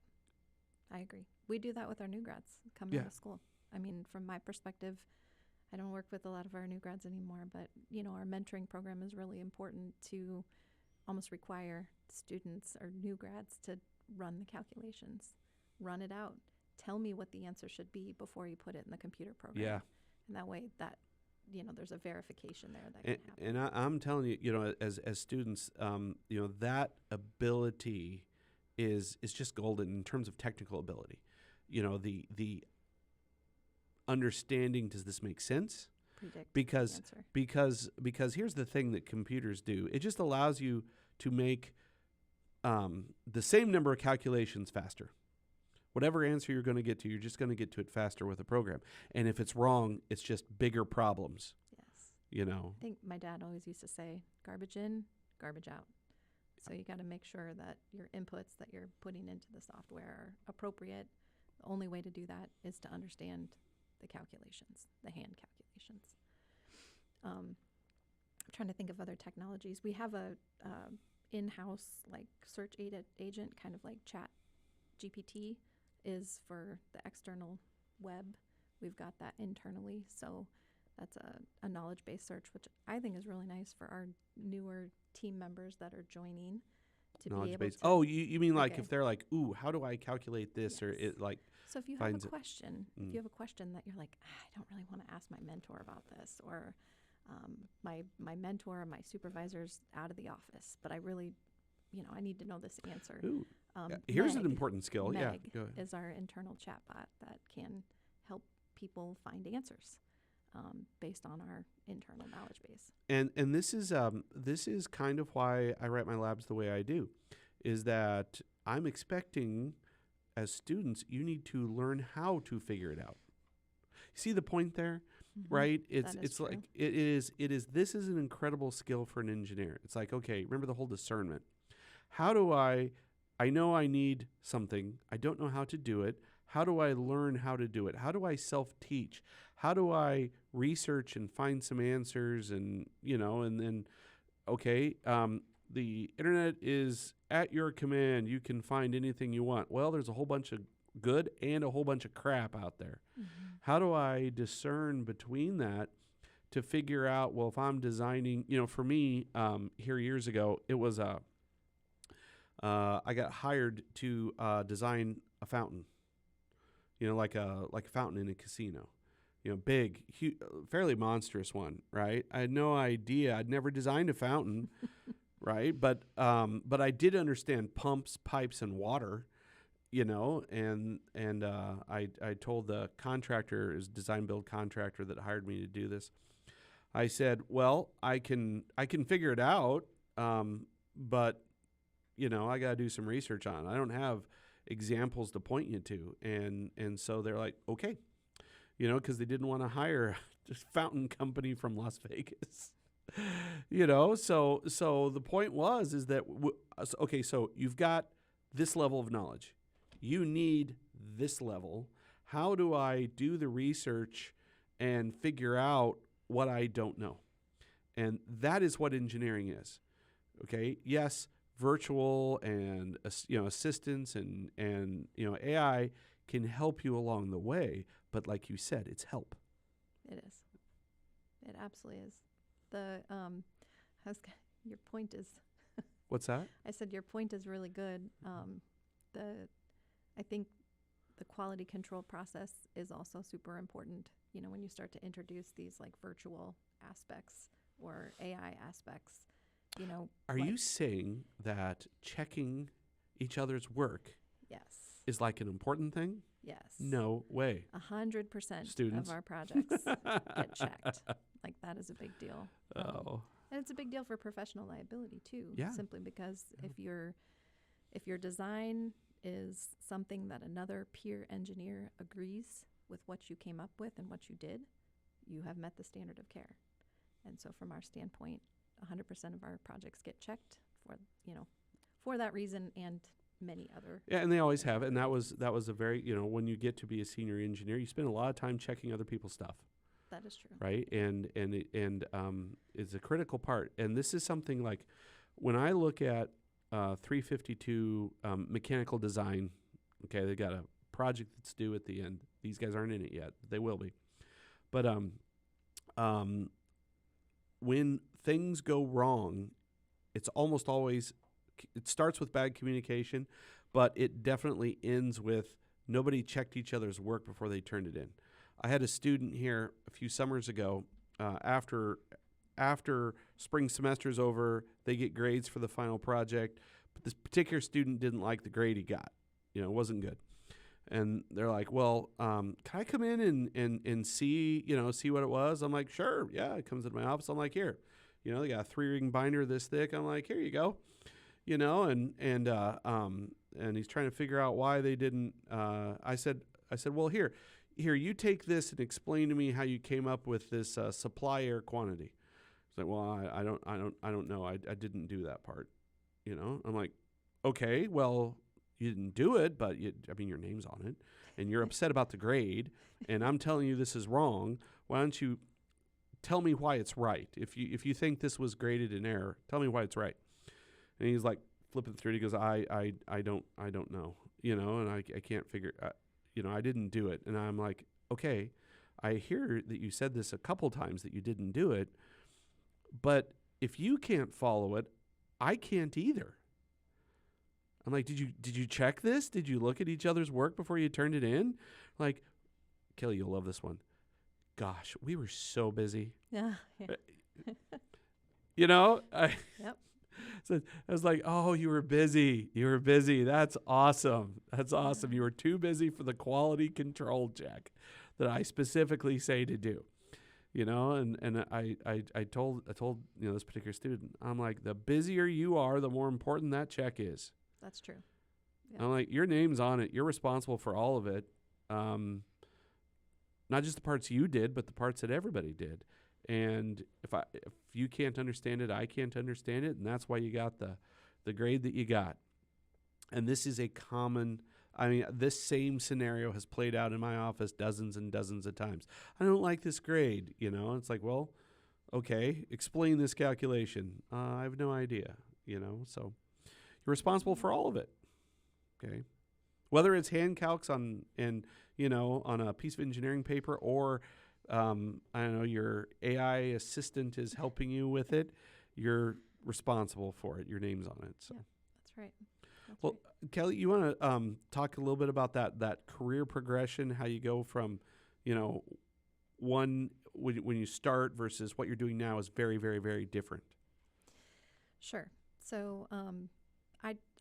I agree. We do that with our new grads coming Yeah. out of school. I mean, from my perspective, I don't work with a lot of our new grads anymore, but, you know, our mentoring program is really important to almost require students or new grads to run the calculations, run it out. Tell me what the answer should be before you put it in the computer program. Yeah. And that way that, you know, there's a verification there that can happen. And I'm telling you, you know, as students, you know, that ability is just golden in terms of technical ability. You know, the understanding, does this make sense? Predict Because the answer. because here's the thing that computers do. It just allows you to make the same number of calculations faster. Whatever answer you're going to get to, you're just going to get to it faster with a program. And if it's wrong, it's just bigger problems, Yes. you know. I think my dad always used to say, garbage in, garbage out. So you got to make sure that your inputs that you're putting into the software are appropriate. The only way to do that is to understand the calculations, the hand calculations. I'm trying to think of other technologies. We have a in-house like search agent, kind of like Chat GPT is for the external web. We've got that internally, so that's a knowledge-based search, which I think is really nice for our newer team members that are joining to be able Knowledge-based. to. Oh, you mean like Okay. if they're like, ooh, how do I calculate this? Or Yes. it like, So if you have finds a it. question, Mm. if you have a question that you're like, I don't really want to ask my mentor about this, or my mentor or my supervisor's out of the office, but I really, you know, I need to know this answer. ooh, here's an Meg important skill. Yeah, Meg go ahead. is our internal chatbot that can help people find answers based on our internal knowledge base. And this is kind of why I write my labs the way I do, is that I'm expecting, as students, you need to learn how to figure it out. See the point there, right? It's That is true. like it is. This is an incredible skill for an engineer. It's like, okay, remember the whole discernment. How do I know I need something. I don't know how to do it. How do I learn how to do it? How do I self-teach? How do I research and find some answers? And, you know, and then, okay, the internet is at your command. You can find anything you want. Well, there's a whole bunch of good and a whole bunch of crap out there. How do I discern between that to figure out, well, if I'm designing, you know, for me, here years ago, it was I got hired to design a fountain, you know, like a fountain in a casino, you know, big, fairly monstrous one, right? I had no idea. I'd never designed a fountain, right? But I did understand pumps, pipes, and water, you know, and I told the contractor, his design build contractor that hired me to do this, I said, well, I can figure it out, but you know, I got to do some research on it. I don't have examples to point you to. And so they're like, okay, you know, because they didn't want to hire a fountain company from Las Vegas, you know. So the point is that, okay, so you've got this level of knowledge. You need this level. How do I do the research and figure out what I don't know? And that is what engineering is. Okay. Yes, virtual and assistance and AI can help you along the way, but like you said, it's help. It is. It absolutely is. Your point is. What's that? I said your point is really good. I think the quality control process is also super important. When you start to introduce these like virtual aspects or AI aspects, Are you saying that checking each other's work Yes. is like an important thing? Yes. No way. 100% Students. of our projects get checked. Like that is a big deal. Oh. And it's a big deal for professional liability too. Yeah. Simply because if your design is something that another peer engineer agrees with what you came up with and what you did, you have met the standard of care. And so from our standpoint, 100% of our projects get checked for that reason and many other. Yeah, and they always have. And that was a very, when you get to be a senior engineer, you spend a lot of time checking other people's stuff. That is true. Right. And it's a critical part. And this is something like when I look at 352 mechanical design, okay, they got a project that's due at the end. These guys aren't in it yet. They will be. But when things go wrong, it's almost always, it starts with bad communication, but it definitely ends with nobody checked each other's work before they turned it in. I had a student here a few summers ago. After spring semester's over, they get grades for the final project. But this particular student didn't like the grade he got. It wasn't good. And they're like, well, can I come in and see what it was? I'm like, sure. Yeah, it comes into my office. I'm like, here. They got a 3-ring binder this thick. I'm like, here you go. And he's trying to figure out why they didn't. I said, well, here, you take this and explain to me how you came up with this supply air quantity. It's like, well, I don't know. I didn't do that part. I'm like, okay, well, you didn't do it, but your name's on it, and you're upset about the grade, and I'm telling you this is wrong. Why don't you tell me why it's right? If you think this was graded in error, tell me why it's right. And he's like flipping through it. He goes, I don't know, and I can't figure. I didn't do it. And I'm like, okay, I hear that you said this a couple times that you didn't do it, but if you can't follow it, I can't either. I'm like, did you check this? Did you look at each other's work before you turned it in? Like, Kelly, you'll love this one. Gosh, we were so busy. Yeah. Yep. So I was like, oh, you were busy. That's awesome. You were too busy for the quality control check that I specifically say to do. And I told this particular student, I'm like, the busier you are, the more important that check is. That's true. Yeah. I'm like, your name's on it. You're responsible for all of it. Not just the parts you did, but the parts that everybody did. And if you can't understand it, I can't understand it, and that's why you got the grade that you got. And this is a common. This same scenario has played out in my office dozens and dozens of times. I don't like this grade. It's like, well, okay, explain this calculation. I have no idea. So you're responsible for all of it. Okay, whether it's hand calcs on a piece of engineering paper or your AI assistant is helping you with it, you're responsible for it. Your name's on it. So yeah, that's right. Well, Kelly, you want to talk a little bit about that career progression, how you go from, when you start versus what you're doing now is very, very, very different. Sure. So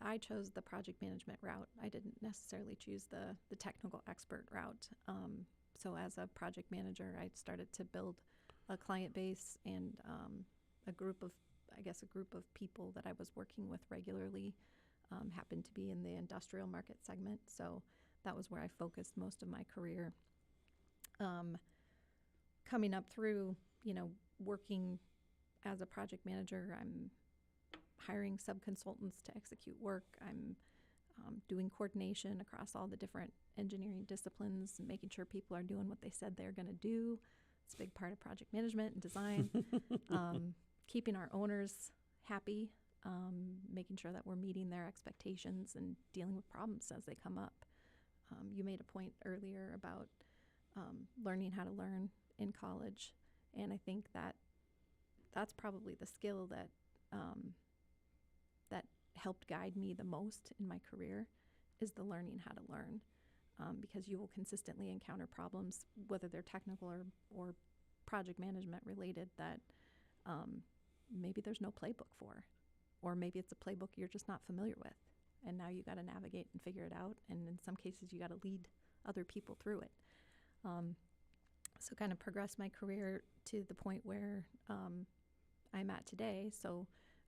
I chose the project management route. I didn't necessarily choose the technical expert route. So as a project manager, I started to build a client base and a group of people that I was working with regularly. Happened to be in the industrial market segment, so that was where I focused most of my career. Coming up through, working as a project manager, I'm hiring subconsultants to execute work. I'm doing coordination across all the different engineering disciplines and making sure people are doing what they said they're going to do. It's a big part of project management and design. Keeping our owners happy, making sure that we're meeting their expectations and dealing with problems as they come up. You made a point earlier about learning how to learn in college, and I think that that's probably the skill that that helped guide me the most in my career, is the learning how to learn, because you will consistently encounter problems, whether they're technical or project management related, that maybe there's no playbook for, or maybe it's a playbook you're just not familiar with, and now you got to navigate and figure it out, and in some cases you got to lead other people through it. So kind of progress my career to the point where I'm at today. So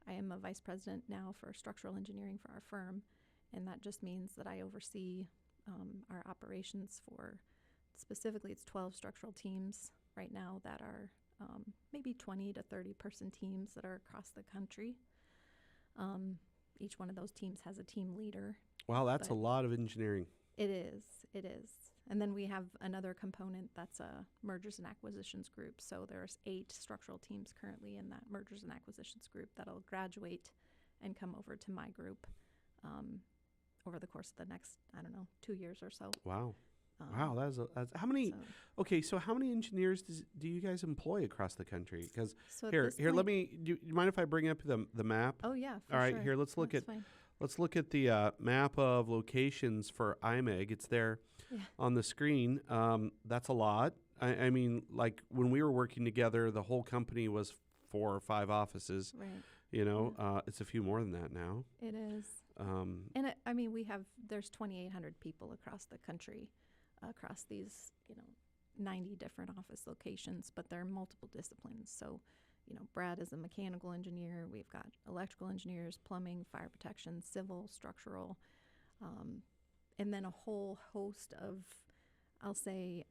I am a vice president now for structural engineering for our firm, and that just means that I oversee our operations for, specifically it's 12 structural teams right now that are maybe 20 to 30 person teams that are across the country. Each one of those teams has a team leader. Wow, that's a But lot of engineering. It is. And then we have another component that's a mergers and acquisitions group. So there's 8 structural teams currently in that mergers and acquisitions group that'll graduate and come over to my group over the course of the next, 2 years or so. Wow. Wow, that's how many? So, Okay, so how many engineers do you guys employ across the country? Because so at here, this let point- me. Do you mind if I bring up the map? Oh yeah. For All right, sure. here, let's look That's at fine. let's look at the map of locations for IMEG. It's there Yeah. on the screen. That's a lot. I mean, like when we were working together, the whole company was 4 or 5 offices. Right. You know, it's a few more than that now. It is. Um, And there's 2,800 people across the country, across these, 90 different office locations, but there are multiple disciplines. So, Brad is a mechanical engineer. We've got electrical engineers, plumbing, fire protection, civil, structural, and then a whole host of, I'll say,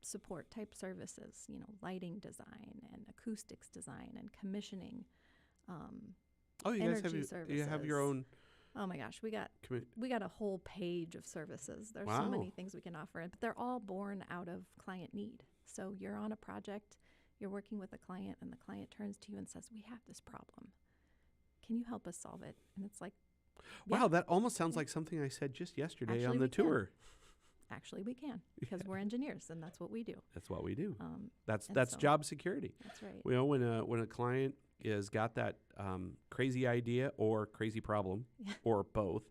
support type services, lighting design and acoustics design and commissioning. oh, you guys Energy you have your services. own. Oh my gosh, we got a whole page of services. There's Wow. so many things we can offer, but they're all born out of client need. So you're on a project, you're working with a client, and the client turns to you and says, "We have this problem. Can you help us solve it?" And it's like, Wow, yeah, that almost sounds like something I said just yesterday Actually, on the we can. tour. actually we can, because we're engineers and that's what we do. That's what we do. That's and that's so- job security. That's right. You know, when a client is got that crazy idea or crazy problem Yeah. or both,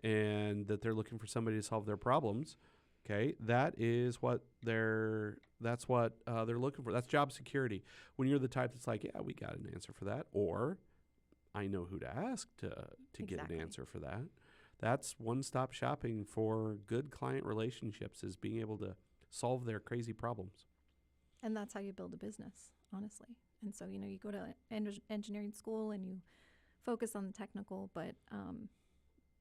and that they're looking for somebody to solve their problems. Okay, that's what they're looking for. That's job security. When you're the type that's like, yeah, we got an answer for that, or I know who to ask to get Exactly. an answer for that. That's one-stop shopping for good client relationships, is being able to solve their crazy problems. And that's how you build a business, honestly. And so, you go to engineering school and you focus on the technical, but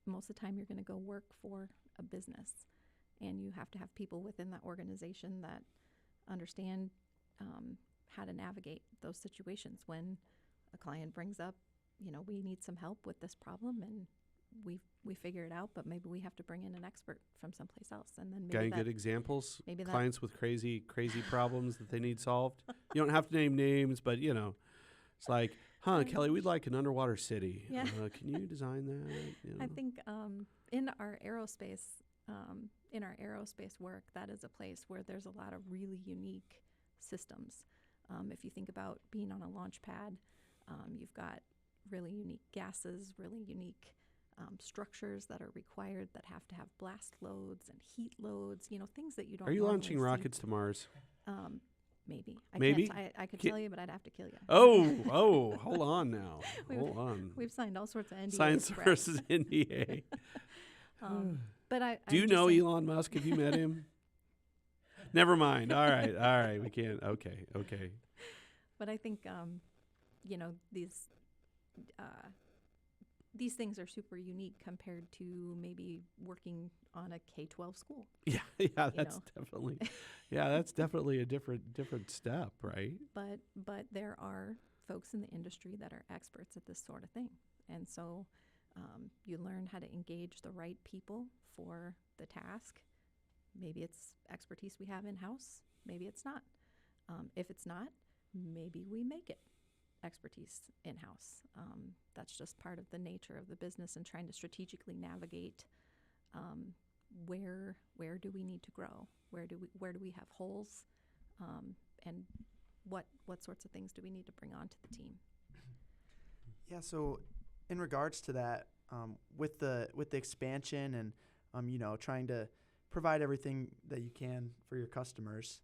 most of the time you're going to go work for a business. And you have to have people within that organization that understand how to navigate those situations when a client brings up, we need some help with this problem, and we figure it out, but maybe we have to bring in an expert from someplace else. And then Got maybe any that, good examples? maybe that- Clients with crazy problems that they need solved. You don't have to name names, but it's like, Kelly, we'd like an underwater city. Yeah. Can you design that? I think in our aerospace work, that is a place where there's a lot of really unique systems. If you think about being on a launch pad, you've got really unique gases, really unique structures that are required that have to have blast loads and heat loads, things that you don't. Are you normally launching see. rockets to Mars? Maybe. Maybe? I could Ki- tell you, but I'd have to kill you. Oh, hold on now. We've- Hold on. We've signed all sorts of NDAs. Science Brett. versus NDA. But Do you I'm know just saying- Elon Musk? Have you met him? Never mind. All right. We can't. Okay. But I think, these things are super unique compared to maybe working on a K-12 school. Yeah, that's know. definitely a different step, right? But there are folks in the industry that are experts at this sort of thing. And so You learn how to engage the right people for the task. Maybe it's expertise we have in-house, maybe it's not. If it's not, maybe we make it expertise in-house. That's just part of the nature of the business and trying to strategically navigate where do we need to grow? Where do we have holes? And what sorts of things do we need to bring onto the team? Yeah, so in regards to that, with the expansion and trying to provide everything that you can for your customers,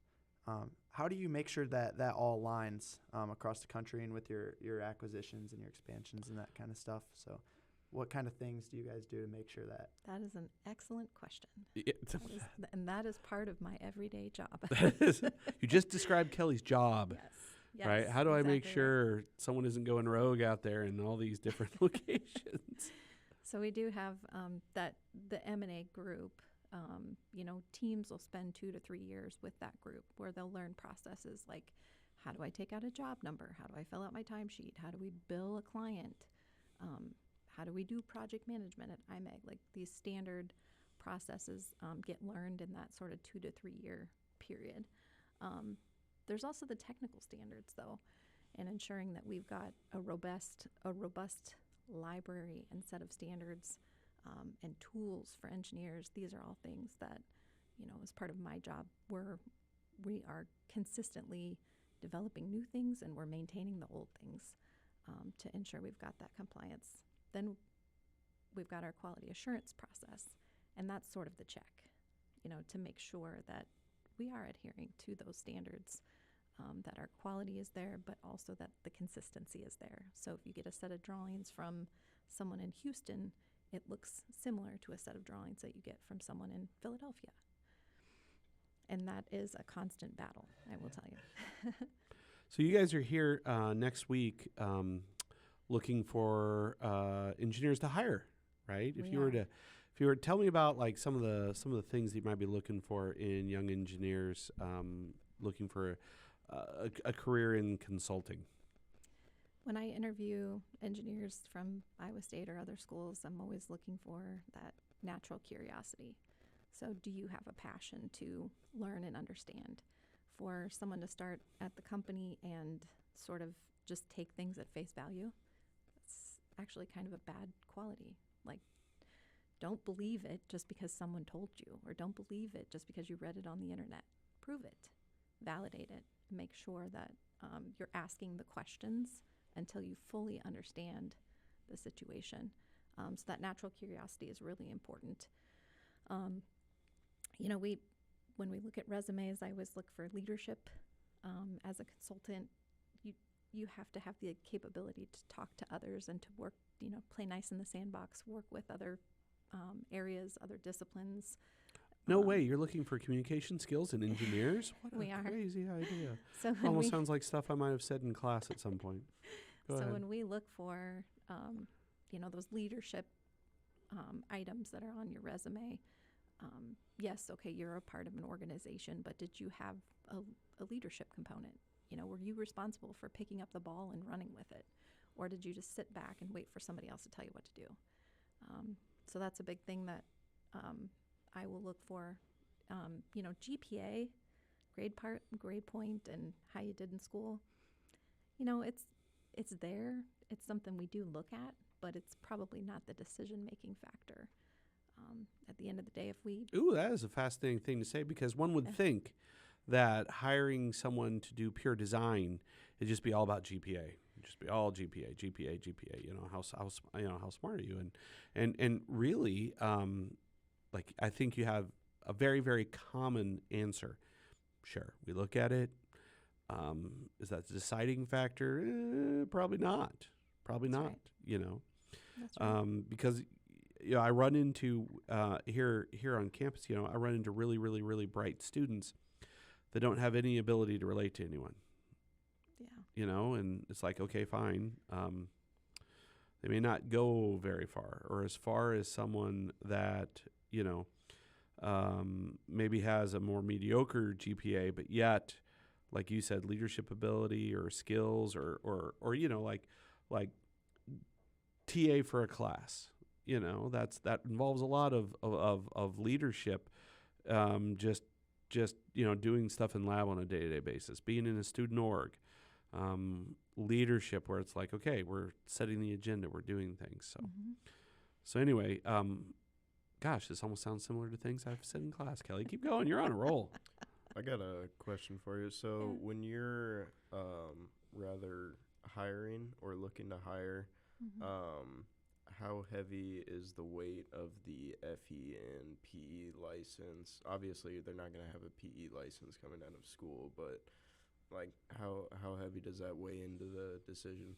how do you make sure that all aligns across the country and with your acquisitions and your expansions and that kind of stuff? So what kind of things do you guys do to make sure that? That is an excellent question. Yeah. And that is part of my everyday job. You just described Kelly's job. Yes. Right? How do I make exactly right. sure someone isn't going rogue out there in all these different locations? So we do have the M&A group. Teams will spend 2 to 3 years with that group where they'll learn processes like, how do I take out a job number? How do I fill out my timesheet? How do we bill a client? How do we do project management at IMEG? Like these standard processes get learned in that sort of 2 to 3 year period. There's also the technical standards though, and ensuring that we've got a robust library and set of standards and tools for engineers. These are all things that, as part of my job, we are consistently developing new things and we're maintaining the old things to ensure we've got that compliance. Then we've got our quality assurance process, and that's sort of the check, to make sure that we are adhering to those standards, that our quality is there, but also that the consistency is there. So if you get a set of drawings from someone in Houston, it looks similar to a set of drawings that you get from someone in Philadelphia. And that is a constant battle, I will tell you. So you guys are here next week looking for engineers to hire, right? If you were to tell me about like some of the things that you might be looking for in young engineers looking for a career in consulting. When I interview engineers from Iowa State or other schools, I'm always looking for that natural curiosity. So do you have a passion to learn and understand? For someone to start at the company and sort of just take things at face value, it's actually kind of a bad quality. Like, don't believe it just because someone told you, or don't believe it just because you read it on the internet. Prove it, validate it, make sure that you're asking the questions until you fully understand the situation. So that natural curiosity is really important. When we look at resumes, I always look for leadership. As a consultant, you have to have the capability to talk to others and to work, play nice in the sandbox, work with other areas, other disciplines. No way, you're looking for communication skills in engineers? What We a are. crazy idea. So Almost sounds like stuff I might have said in class at some point. Go ahead. when we look for, those leadership items that are on your resume, yes, okay, you're a part of an organization, but did you have a leadership component? Were you responsible for picking up the ball and running with it? Or did you just sit back and wait for somebody else to tell you what to do? So that's a big thing that I will look for. GPA, grade point, and how you did in school. It's there. It's something we do look at, but it's probably not the decision-making factor. At the end of the day, if we... Ooh, that is a fascinating thing to say, because one would think that hiring someone to do pure design it'd just be all about GPA. It'd just be all GPA. How smart are you? And really, I think you have a very, very common answer. Sure, we look at it. Is that the deciding factor? Probably not. Probably That's not. right. That's right. Because I run into here on campus. I run into really, really, really bright students that don't have any ability to relate to anyone. Yeah. And it's like, okay, fine. They may not go very far, or as far as someone that maybe has a more mediocre GPA, but yet, like you said, leadership ability or skills, or like TA for a class. You know, that involves a lot of leadership. Just you know, doing stuff in lab on a day-to-day basis, being in a student org, leadership where it's like, okay, we're setting the agenda, we're doing things. So Mhm. so anyway, gosh, this almost sounds similar to things I've said in class. Kelly, keep going. You're on a roll. I got a question for you. So Yeah. when you're rather hiring or looking to hire, Mhm. how heavy is the weight of the FE and PE license? Obviously, they're not going to have a PE license coming out of school, but like how heavy does that weigh into the decision?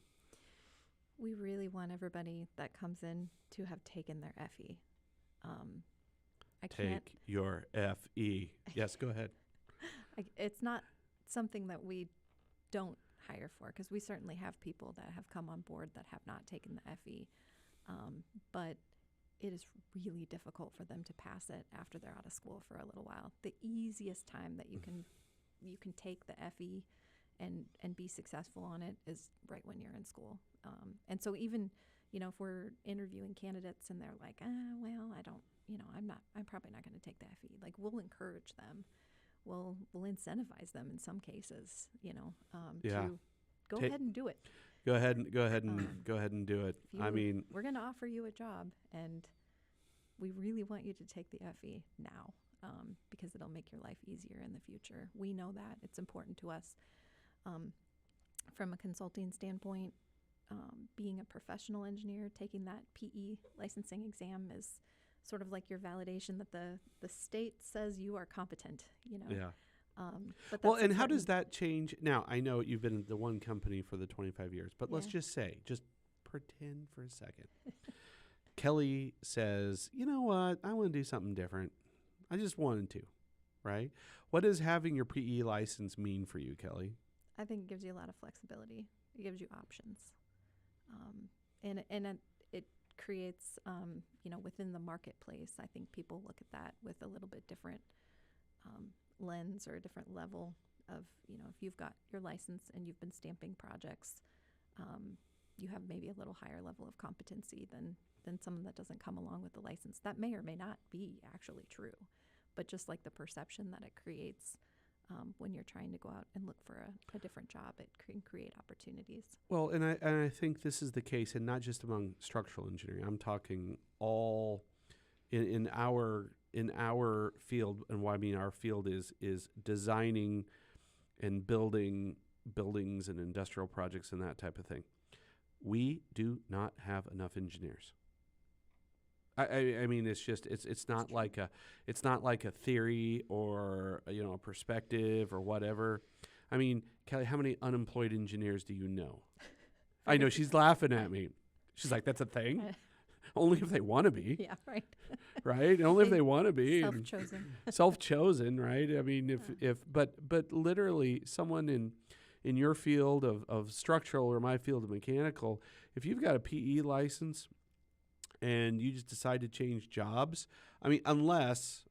We really want everybody that comes in to have taken their FE. I can't. Take your FE. Yes, go ahead. It's not something that we don't hire for, because we certainly have people that have come on board that have not taken the FE, but it is really difficult for them to pass it after they're out of school for a little while. The easiest time that you can take the FE and be successful on it is right when you're in school. And so even, you know, if we're interviewing candidates and they're like, well, I don't, you know, I'm probably not going to take the FE. Like, we'll encourage them. We'll incentivize them in some cases, you know, Yeah. to go Ta- ahead and do it. Go ahead and do it. If I you- mean, We're going to offer you a job, and we really want you to take the FE now, because it'll make your life easier in the future. We know that. It's important to us. From a consulting standpoint, being a professional engineer, taking that PE licensing exam is sort of like your validation that the state says you are competent, you know. yeah. But Well, that's and how does important. that change? Now, I know you've been at the one company for the 25 years, but let's Yeah. just say, just pretend for a second. Kelly says, you know what? I want to do something different. I just wanted to, right? What does having your PE license mean for you, Kelly? I think it gives you a lot of flexibility. It gives you options, and it creates, you know, within the marketplace. I think people look at that with a little bit different lens or a different level of, you know, if you've got your license and you've been stamping projects, you have maybe a little higher level of competency than someone that doesn't come along with the license. That may or may not be actually true, but just like the perception that it creates. When you're trying to go out and look for a different job, it can create opportunities. Well, and I think this is the case, and not just among structural engineering. I'm talking all in our field, and what I mean our field is designing and building buildings and industrial projects and that type of thing. We do not have enough engineers. I mean, it's not like a theory or a perspective or whatever. I mean, Kelly, how many unemployed engineers do you know? I know she's laughing at me. She's like, "That's a thing." Only if they want to be, Yeah, right. right? Only if they want to be. and Self-chosen. Self-chosen, right? I mean, but literally, someone in your field of structural or my field of mechanical, if you've got a PE license and you just decide to change jobs, I mean, unless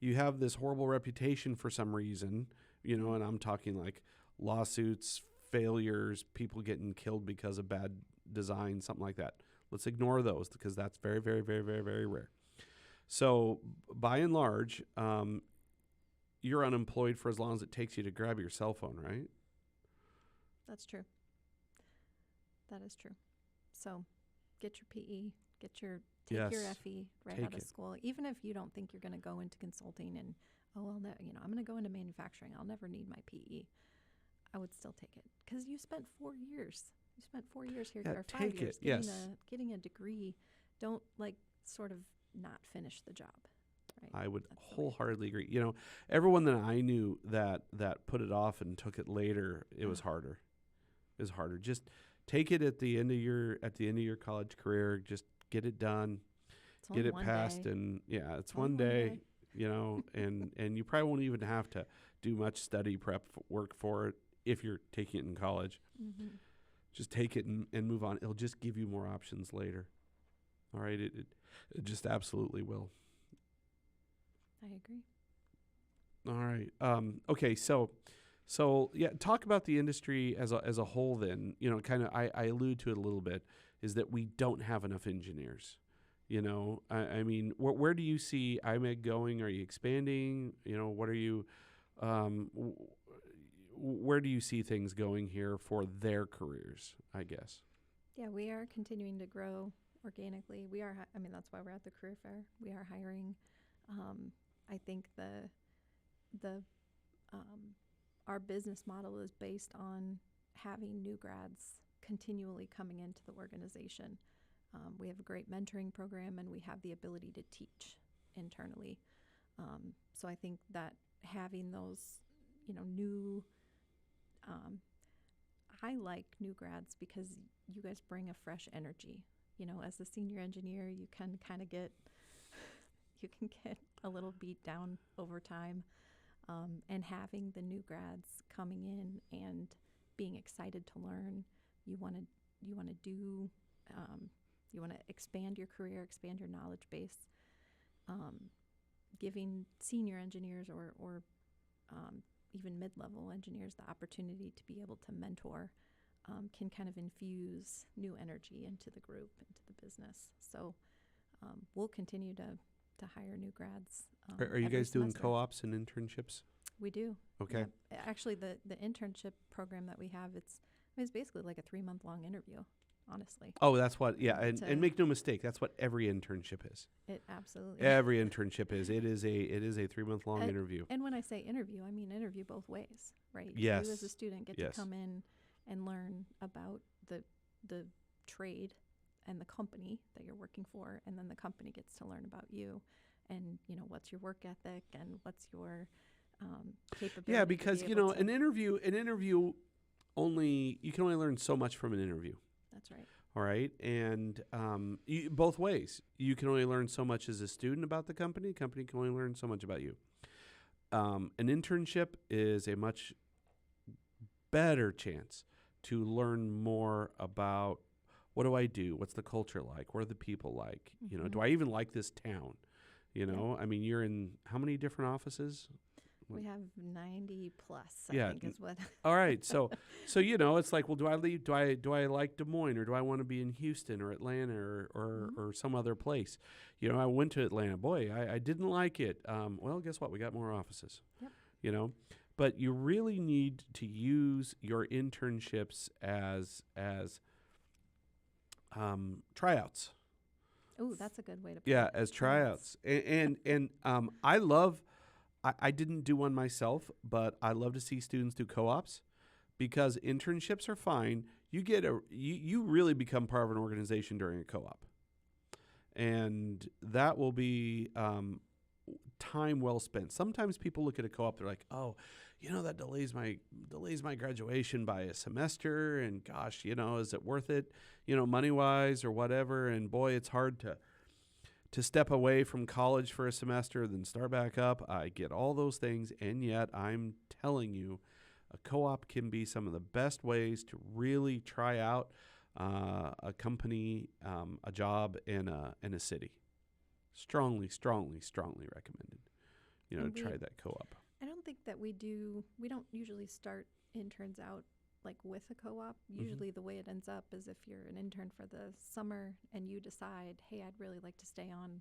you have this horrible reputation for some reason, and I'm talking like lawsuits, failures, people getting killed because of bad design, something like that. Let's ignore those because that's very, very, very, very, very rare. So by and large, you're unemployed for as long as it takes you to grab your cell phone, right? That's true. That is true. So get your PE, take your Yes. FE right Take out of it. school. Even if you don't think you're going to go into consulting and, I'm going to go into manufacturing, I'll never need my PE. I would still take it because you spent 4 years. You spent 4 years here, Yeah, or 5 take years it, yes. getting a degree. Don't sort of not finish the job. Right? I would That's the way. wholeheartedly agree. Everyone that I knew that put it off and took it later, it was Yeah. harder. It was harder. Just take it at the end of your college career. Just get it done, It's get only it one passed, day. and it's Only one day. And you probably won't even have to do much study prep work for it if you're taking it in college. Mm-hmm. Just take it and move on. It'll just give you more options later. All right, it just absolutely will. I agree. All right. Okay. So So yeah, talk about the industry as a whole. Then kind of I allude to it a little bit is that we don't have enough engineers. I mean, where do you see IMEG going? Are you expanding? What are you? Where do you see things going here for their careers? I guess. Yeah, we are continuing to grow organically. We are. I mean, that's why we're at the career fair. We are hiring. I think the our business model is based on having new grads continually coming into the organization. We have a great mentoring program, and we have the ability to teach internally. So I think that having those, new, I like new grads because you guys bring a fresh energy. As a senior engineer, you can kind of get a little beat down over time. And having the new grads coming in and being excited to learn, you want to do, you want to expand your career, expand your knowledge base. Giving senior engineers or even mid-level engineers the opportunity to be able to mentor can kind of infuse new energy into the group, into the business. So we'll continue to hire new grads. Are you every guys doing semester. co-ops and internships? We do. Okay. Yep. Actually, the internship program that we have, it's basically like a 3-month-long interview, honestly. Oh, that's what. Yeah, It's and make no mistake, that's what every internship is. It absolutely. Every internship is. It is a 3-month-long interview. And when I say interview, I mean interview both ways, right? Yes. You as a student get Yes. to come in and learn about the trade and the company that you're working for, and then the company gets to learn about you, and what's your work ethic and what's your capability. Yeah, to because be able to- an interview you can only learn so much from an interview. That's right. All right, and both ways. You can only learn so much as a student about the company. Company can only learn so much about you. An internship is a much better chance to learn more about what do I do? What's the culture like? What are the people like? Mhm. Do I even like this town? Yeah. I mean, you're in how many different offices? We have 90 plus, Yeah, I think is what. All right, so it's like, well, do I leave? Do I like Des Moines, or do I want to be in Houston or Atlanta or some other place? I went to Atlanta. Boy, I didn't like it. Well, guess what? We got more offices. Yep. But you really need to use your internships as tryouts. Oh, that's a good way to put Yeah, it. as tryouts. And I love. I didn't do one myself, but I love to see students do co-ops because internships are fine. You really become part of an organization during a co-op, and that will be time well spent. Sometimes people look at a co-op, they're like, oh, that delays my graduation by a semester, and gosh, is it worth it? Money wise or whatever. And boy, it's hard to step away from college for a semester, then start back up. I get all those things, and yet I'm telling you, a co-op can be some of the best ways to really try out a company, a job in a city. Strongly recommended. And try that co-op. I don't think that we don't usually start interns out like with a co-op. Usually the way it ends up is if you're an intern for the summer and you decide, hey, I'd really like to stay on,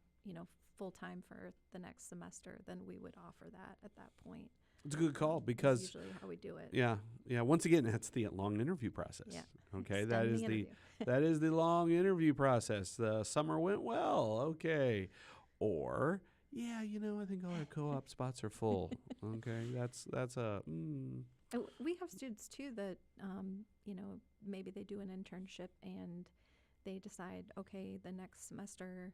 full time for the next semester, then we would offer that at that point. It's a good call That's because usually how we do it. yeah. Once again, that's the long interview process. Yeah. Okay, Extend that is interview. that is the long interview process. The summer went well. Okay, or yeah, I think all our co-op spots are full. Okay, that's a. We have students too that, maybe they do an internship and they decide, okay, the next semester,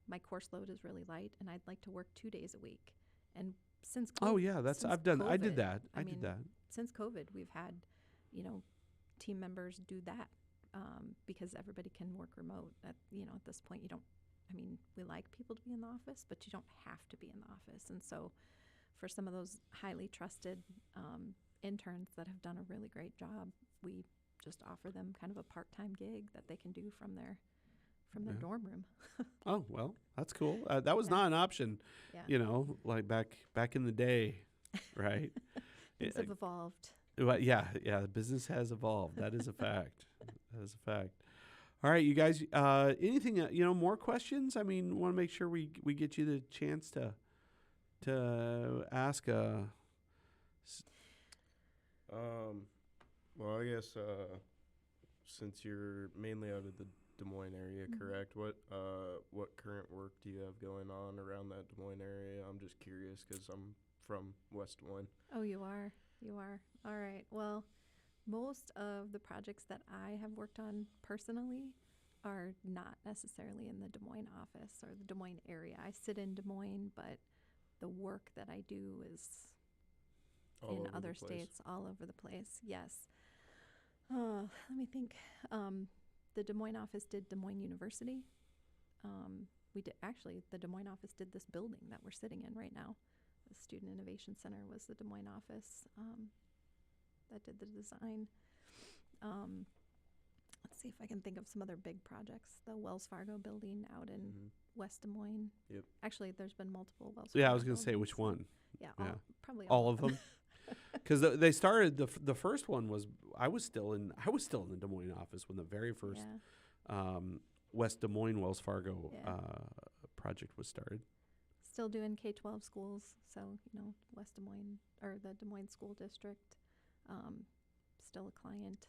my course load is really light and I'd like to work 2 days a week. And since Oh yeah, that's since I've done. I did COVID, that. I I did mean, that. Since COVID, we've had, team members do that because everybody can work remote. At this point, we like people to be in the office, but you don't have to be in the office. And so for some of those highly trusted interns that have done a really great job, we just offer them kind of a part-time gig that they can do from their Yeah. dorm room. Oh well, that's cool. That was Yeah. not an option. Yeah. Like back in the day, right? Things have evolved. Yeah, the business has evolved. That is a fact. That is a fact. All right, you guys. Anything? More questions? I mean, want to make sure we get you the chance to ask. Well, I guess since you're mainly out of the Des Moines area, correct? What current work do you have going on around that Des Moines area? I'm just curious because I'm from West Des Moines. Oh, you are. You are. All right. Well, most of the projects that I have worked on personally are not necessarily in the Des Moines office or the Des Moines area. I sit in Des Moines, but the work that I do is All in over other the place. states, all over the place. Yes. Let me think. The Des Moines office did Des Moines University. We did actually. The Des Moines office did this building that we're sitting in right now. The Student Innovation Center was the Des Moines office that did the design. Let's see if I can think of some other big projects. The Wells Fargo building out in West Des Moines. Yep. Actually, there's been multiple Wells Fargo. Yeah, I was going to say which one. Yeah, Yeah. probably All of them. Because they started the first one was I was still in the Des Moines office when the very first West Des Moines Wells Fargo project was started. Still doing K-12 schools, so West Des Moines or the Des Moines School District, still a client.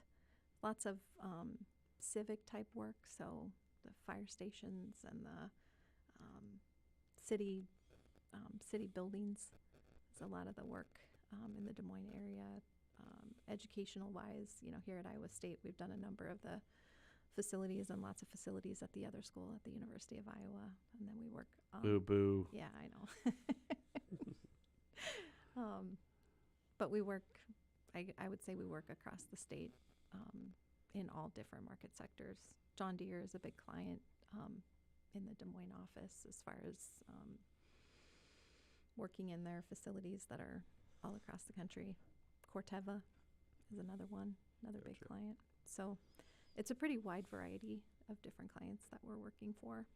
Lots of civic type work, so the fire stations and the city buildings. Is a lot of the work in the Des Moines area. Educational wise, here at Iowa State, we've done a number of the facilities and lots of facilities at the other school at the University of Iowa, and then we work. Boo boo. Yeah, I know. But we work. I would say we work across the state in all different market sectors. John Deere is a big client in the Des Moines office as far as working in their facilities that are all across the country. Corteva is another one, another big client. So it's a pretty wide variety of different clients that we're working for.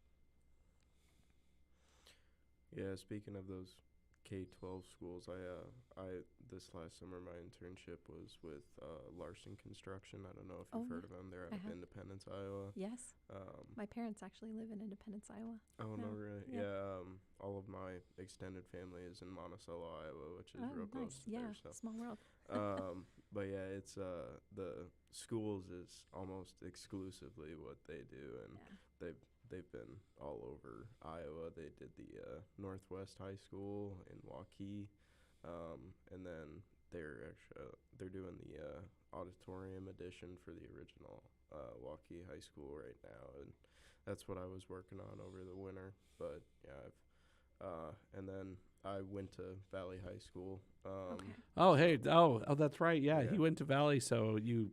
Yeah, speaking of those K-12 schools, I this last summer my internship was with Larson Construction. I don't know if you've heard of them. They're out of Independence, Iowa. Yes. My parents actually live in Independence, Iowa. Oh, no, really? Yeah. All of my extended family is in Monticello, Iowa, which is real close to there. So. Small world. But yeah, it's the schools is almost exclusively what they do, and they've been all over Iowa. They did the Northwest High School in Waukee, and then they're doing the auditorium edition for the original Waukee High School right now, and that's what I was working on over the winter. But yeah, and then I went to Valley High School. That's right. Yeah, he went to Valley, so you.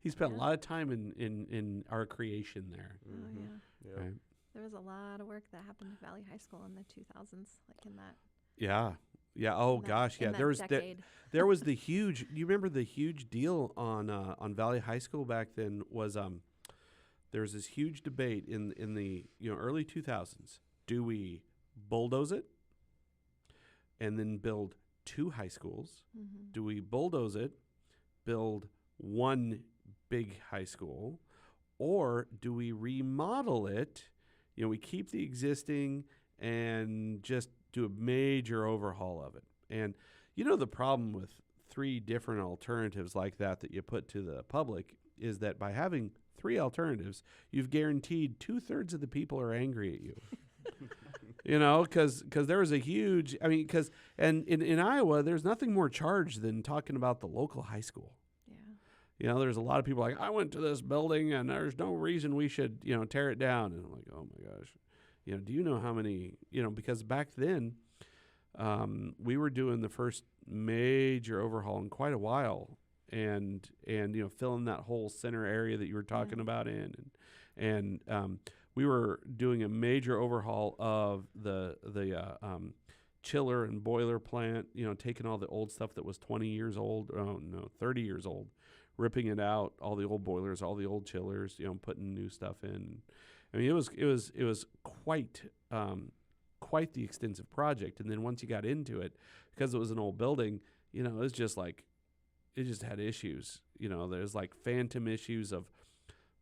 He spent a lot of time in our creation there. Mm-hmm. Oh yeah. Right. There was a lot of work that happened at Valley High School in the 2000s, like in that. Yeah. Yeah. Oh gosh. Yeah. There was the huge. You remember the huge deal on Valley High School back then was there was this huge debate in the early 2000s. Do we bulldoze it and then build 2 high schools? Mm-hmm. Do we bulldoze it, build 1 big high school, or do we remodel it? We keep the existing and just do a major overhaul of it. And the problem with 3 different alternatives like that you put to the public is that by having 3 alternatives, you've guaranteed 2/3 of the people are angry at you. Because there was a huge, in Iowa, there's nothing more charged than talking about the local high school. Yeah. There's a lot of people like, I went to this building and there's no reason we should, tear it down. And I'm like, oh my gosh. Do you know how many, because back then we were doing the first major overhaul in quite a while and filling that whole center area that you were talking about in. And we were doing a major overhaul of the chiller and boiler plant, taking all the old stuff that was 20 years old, 30 years old, ripping it out, all the old boilers, all the old chillers, putting new stuff in. It was quite the extensive project. And then once you got into it, because it was an old building, you know, it's just like, it just had issues. You know, there's like phantom issues of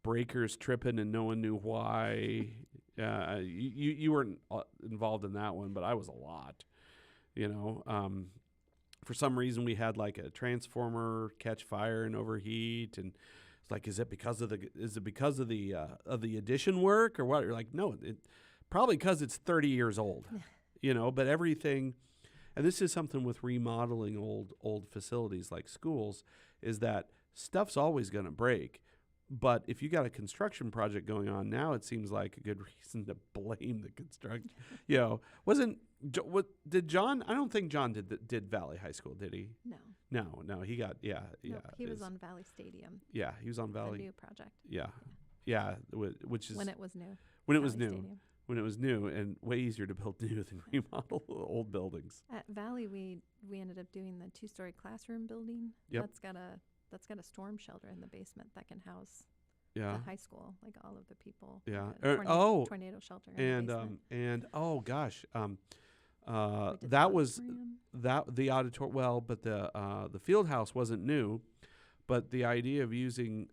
breakers tripping and no one knew why. You weren't involved in that one, but I was a lot. You know, for some reason we had like a transformer catch fire and overheat, and it's like, is it because of the addition work or what? You're like, no, it probably because it's 30 years old. You know, but everything. And this is something with remodeling old facilities like schools, is that stuff's always going to break. But if you got a construction project going on now, it seems like a good reason to blame the construction. You know, did John? I don't think John did Valley High School, did he? No, he got Nope, he was on Valley Stadium. Yeah, he was on Valley. The new project. Yeah, which is when it was new. When it was Valley new. Stadium. When it was new, and way easier to build new than remodel old buildings. At Valley, we ended up doing the 2-story classroom building. Yep. That's got a storm shelter in the basement that can house Yeah. the high school, like all of the people. Yeah. Tornado shelter in the basement. And oh gosh, We did the that was auditorium. the auditor. Well, but the field house wasn't new, but the idea of using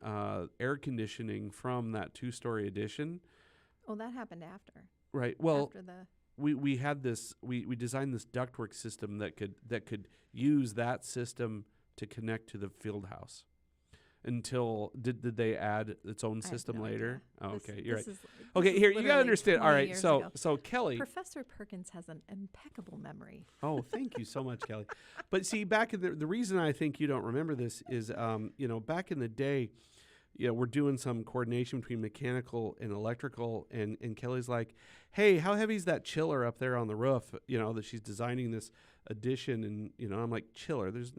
air conditioning from that 2-story addition. Oh, that happened after. Right. Well, After the we had this. We designed this ductwork system that could use that system to connect to the field house. Until did they add its own I have system no later? idea. Oh, This- okay, you're this right. is- this Okay, is here you gotta literally understand. All 20 right, years so ago. so Kelly. Professor Perkins has an impeccable memory. Oh, thank you so much, Kelly. But see, back in the reason I think you don't remember this is, you know, back in the day, you know, we're doing some coordination between mechanical and electrical, and Kelly's like, hey, how heavy is that chiller up there on the roof? You know, that she's designing this addition, and, you know, I'm like, chiller? There's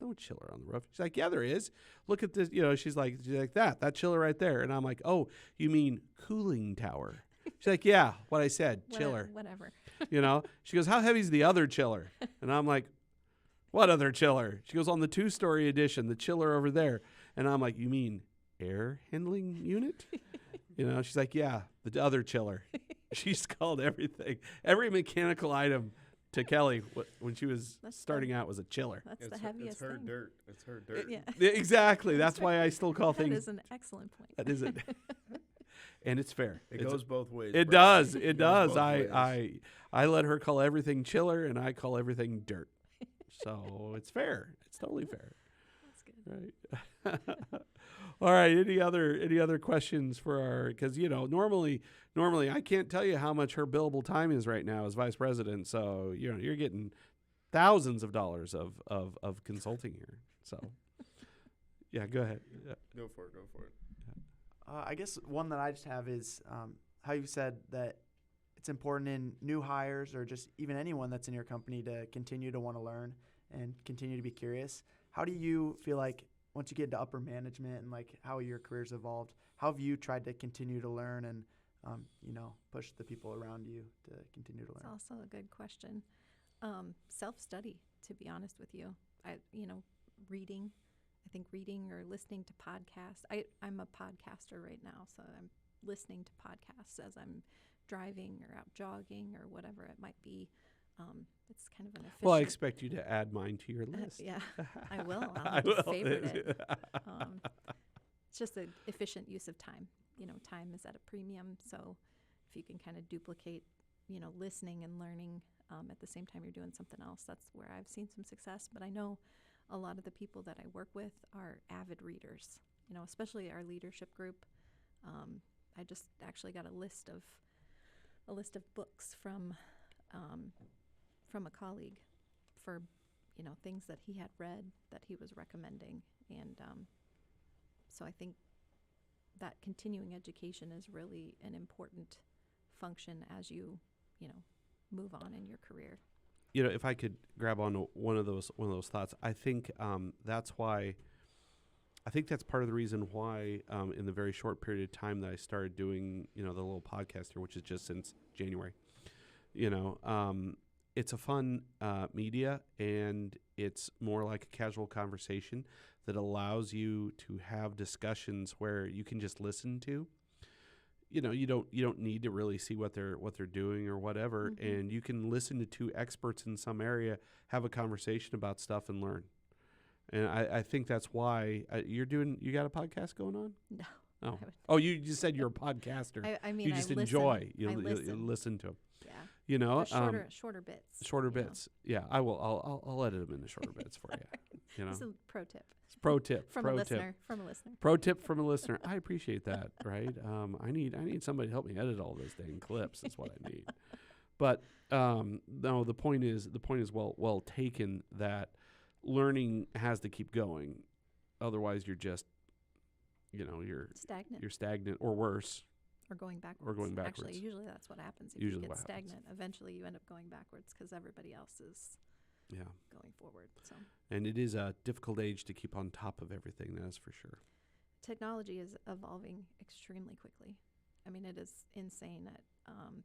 no chiller on the roof. She's like, yeah, there is. Look at this, you know, she's like that chiller right there. And I'm like, oh, you mean cooling tower? She's like, yeah, what I said, chiller. Whatever. You know, she goes, how heavy is the other chiller? And I'm like, what other chiller? She goes, on the 2-story addition, the chiller over there. And I'm like, you mean air handling unit? You know, she's like, yeah, the other chiller. She's called everything, every mechanical item to Kelly when she was starting out was a chiller. That's the heaviest It's her thing. dirt. It's her dirt. Yeah. Exactly. That's why I still call That things. is an excellent point. That is it. And it's fair. It goes both ways. It Brad. does. It goes does. both ways. I let her call everything chiller, and I call everything dirt. So it's fair. It's totally fair. That's good. Right. All right. Any other questions for our? Because you know, normally I can't tell you how much her billable time is right now as vice president. So you know, you're getting thousands of dollars of consulting here. So yeah, go ahead. Yeah. Go for it. I guess one that I just have is how you said that it's important in new hires or just even anyone that's in your company to continue to want to learn and continue to be curious. How do you feel like once you get to upper management and like how your career's evolved, how have you tried to continue to learn and, you know, push the people around you to continue to It's learn? also a good question. Self-study, to be honest with you. Reading. I think reading or listening to podcasts. I'm a podcaster right now, so I'm listening to podcasts as I'm driving or out jogging or whatever it might be. It's kind of an efficient. Well, I expect you to add mine to your list. Yeah, I will. I'll I have to will. favorite it. It's just an efficient use of time. You know, time is at a premium, so if you can kind of duplicate, you know, listening and learning at the same time you're doing something else, that's where I've seen some success. But I know a lot of the people that I work with are avid readers, you know, especially our leadership group. I just actually got a list of books from a colleague for, you know, things that he had read that he was recommending. And so I think that continuing education is really an important function as you know, move on in your career. You know, if I could grab on to one of those thoughts, I think that's why. I think that's part of the reason why, in the very short period of time that I started doing, you know, the little podcast here, which is just since January, you know, it's a fun media, and it's more like a casual conversation that allows you to have discussions where you can just listen to. you know, you don't need to really see what they're doing or whatever, and you can listen to two experts in some area have a conversation about stuff and learn. And I think that's why you got a podcast going on? No. Oh, you just said you're a podcaster. I mean, you just I listen. enjoy. You I listen to them. Yeah. You know, Shorter bits. Shorter bits. Yeah, I will. I'll edit them into shorter bits for you. You know, It's a pro tip. It's pro tip From pro a tip. listener. From a listener. Pro tip from a listener. I appreciate that. Right. I need somebody to help me edit all those dang clips. That's what I need. But no, the point is well taken. That learning has to keep going. Otherwise, you're just, you know, you're stagnant or worse. Or going backwards. Actually, usually that's what happens. If you get stagnant, eventually you end up going backwards because everybody else is going forward. So. And it is a difficult age to keep on top of everything, that's for sure. Technology is evolving extremely quickly. I mean, it is insane at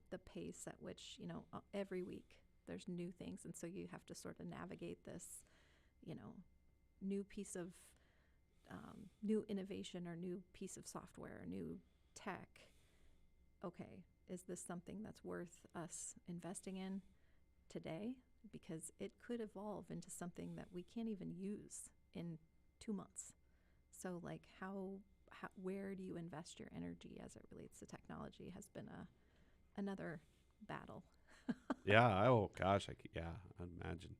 the pace at which, you know, every week there's new things. And so you have to sort of navigate this, you know, new piece of new innovation or new piece of software, new tech. Okay, is this something that's worth us investing in today? Because it could evolve into something that we can't even use in 2 months. So, like, where do you invest your energy as it relates to technology has been another battle. Yeah. Oh gosh. I'd imagine.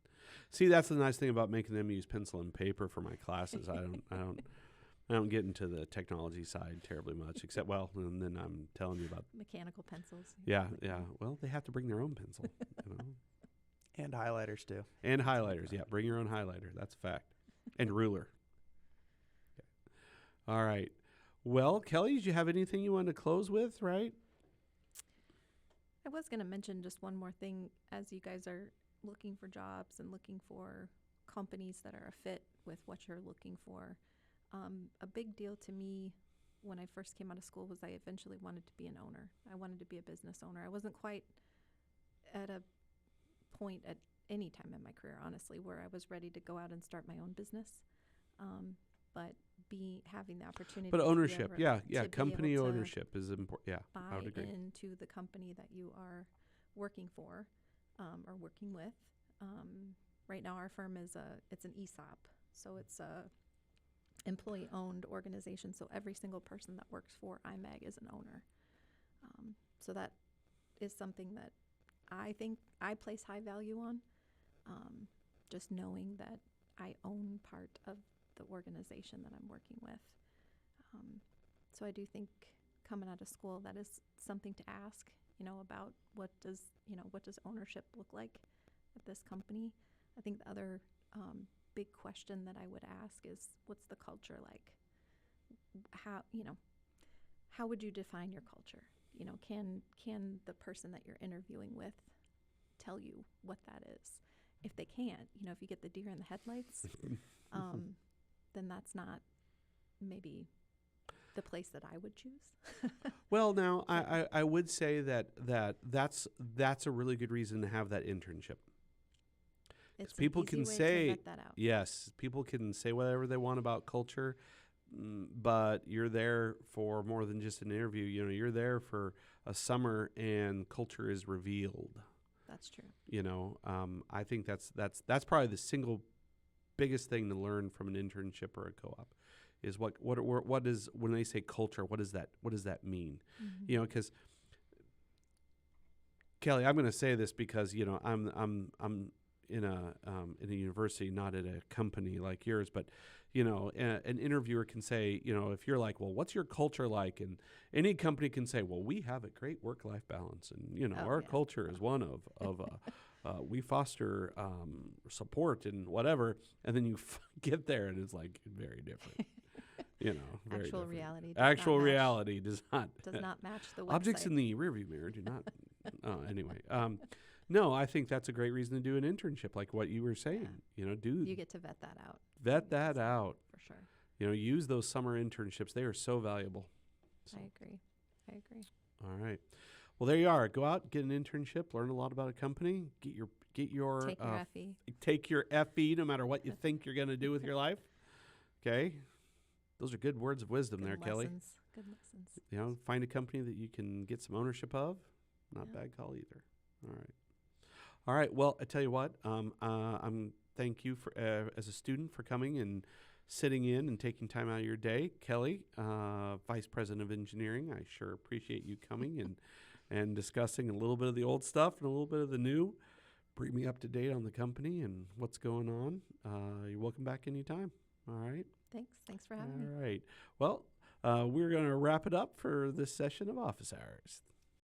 See, that's the nice thing about making them use pencil and paper for my classes. I don't get into the technology side terribly much, except, and then I'm telling you about mechanical pencils. Yeah. Well, they have to bring their own pencil, you know. And highlighters too. And highlighters, yeah. Bring your own highlighter. That's a fact. And ruler. Okay. All right. Well, Kelly, did you have anything you wanted to close with, right? I was going to mention just one more thing as you guys are looking for jobs and looking for companies that are a fit with what you're looking for. A big deal to me when I first came out of school was I eventually wanted to be an owner. I wanted to be a business owner. I wasn't quite at a point at any time in my career, honestly, where I was ready to go out and start my own business. But having the opportunity. But ownership, to company ownership is important. Yeah, I would agree. Buy into the company that you are working for or working with. Right now, our firm it's an ESOP, so it's a employee-owned organization. So every single person that works for IMEG is an owner. So that is something that I think I place high value on. Just knowing that I own part of the organization that I'm working with. So I do think coming out of school, that is something to ask, you know, about what does ownership look like at this company. I think the other big question that I would ask is, what's the culture like? How would you define your culture? You know, can the person that you're interviewing with tell you what that is? If they can't, you know, if you get the deer in the headlights, then that's not maybe the place that I would choose. Well, now I would say that's a really good reason to have that internship. It's people an easy can way say to vet that out. Yes, people can say whatever they want about culture, but you're there for more than just an interview. You know, you're there for a summer, and culture is revealed. That's true. You know, I think that's probably the single biggest thing to learn from an internship or a co-op is what is, when they say culture, what does that mean? Mm-hmm. You know, because Kelly, I'm going to say this because, you know, I'm in a university, not at a company like yours, but, you know, an interviewer can say, you know, if you're like, well, what's your culture like? And any company can say, well, we have a great work-life balance, and, you know, our culture is one of we foster support and whatever, and then you get there and it's like very different. You know, very Actual different. reality. Actual reality does not match the website. Objects in the rearview mirror do not. Anyway, no, I think that's a great reason to do an internship, like what you were saying. Yeah. You know, you get to vet that out. Vet that out for sure. You know, use those summer internships; they are so valuable. So. I agree. All right. Well, there you are. Go out, get an internship, learn a lot about a company, get your take your FE. Take your FE, no matter what you think you're going to do with your life. Okay, those are good words of wisdom there, Kelly. Good lessons. You know, find a company that you can get some ownership of. Not Yeah. bad call either. All right. All right. Well, I tell you what. I'm thank you for as a student for coming and sitting in and taking time out of your day, Kelly, Vice President of Engineering. I sure appreciate you coming and discussing a little bit of the old stuff and a little bit of the new. Bring me up to date on the company and what's going on. You're welcome back anytime. All right. Thanks for having me. All right. Well, we're going to wrap it up for this session of Office Hours.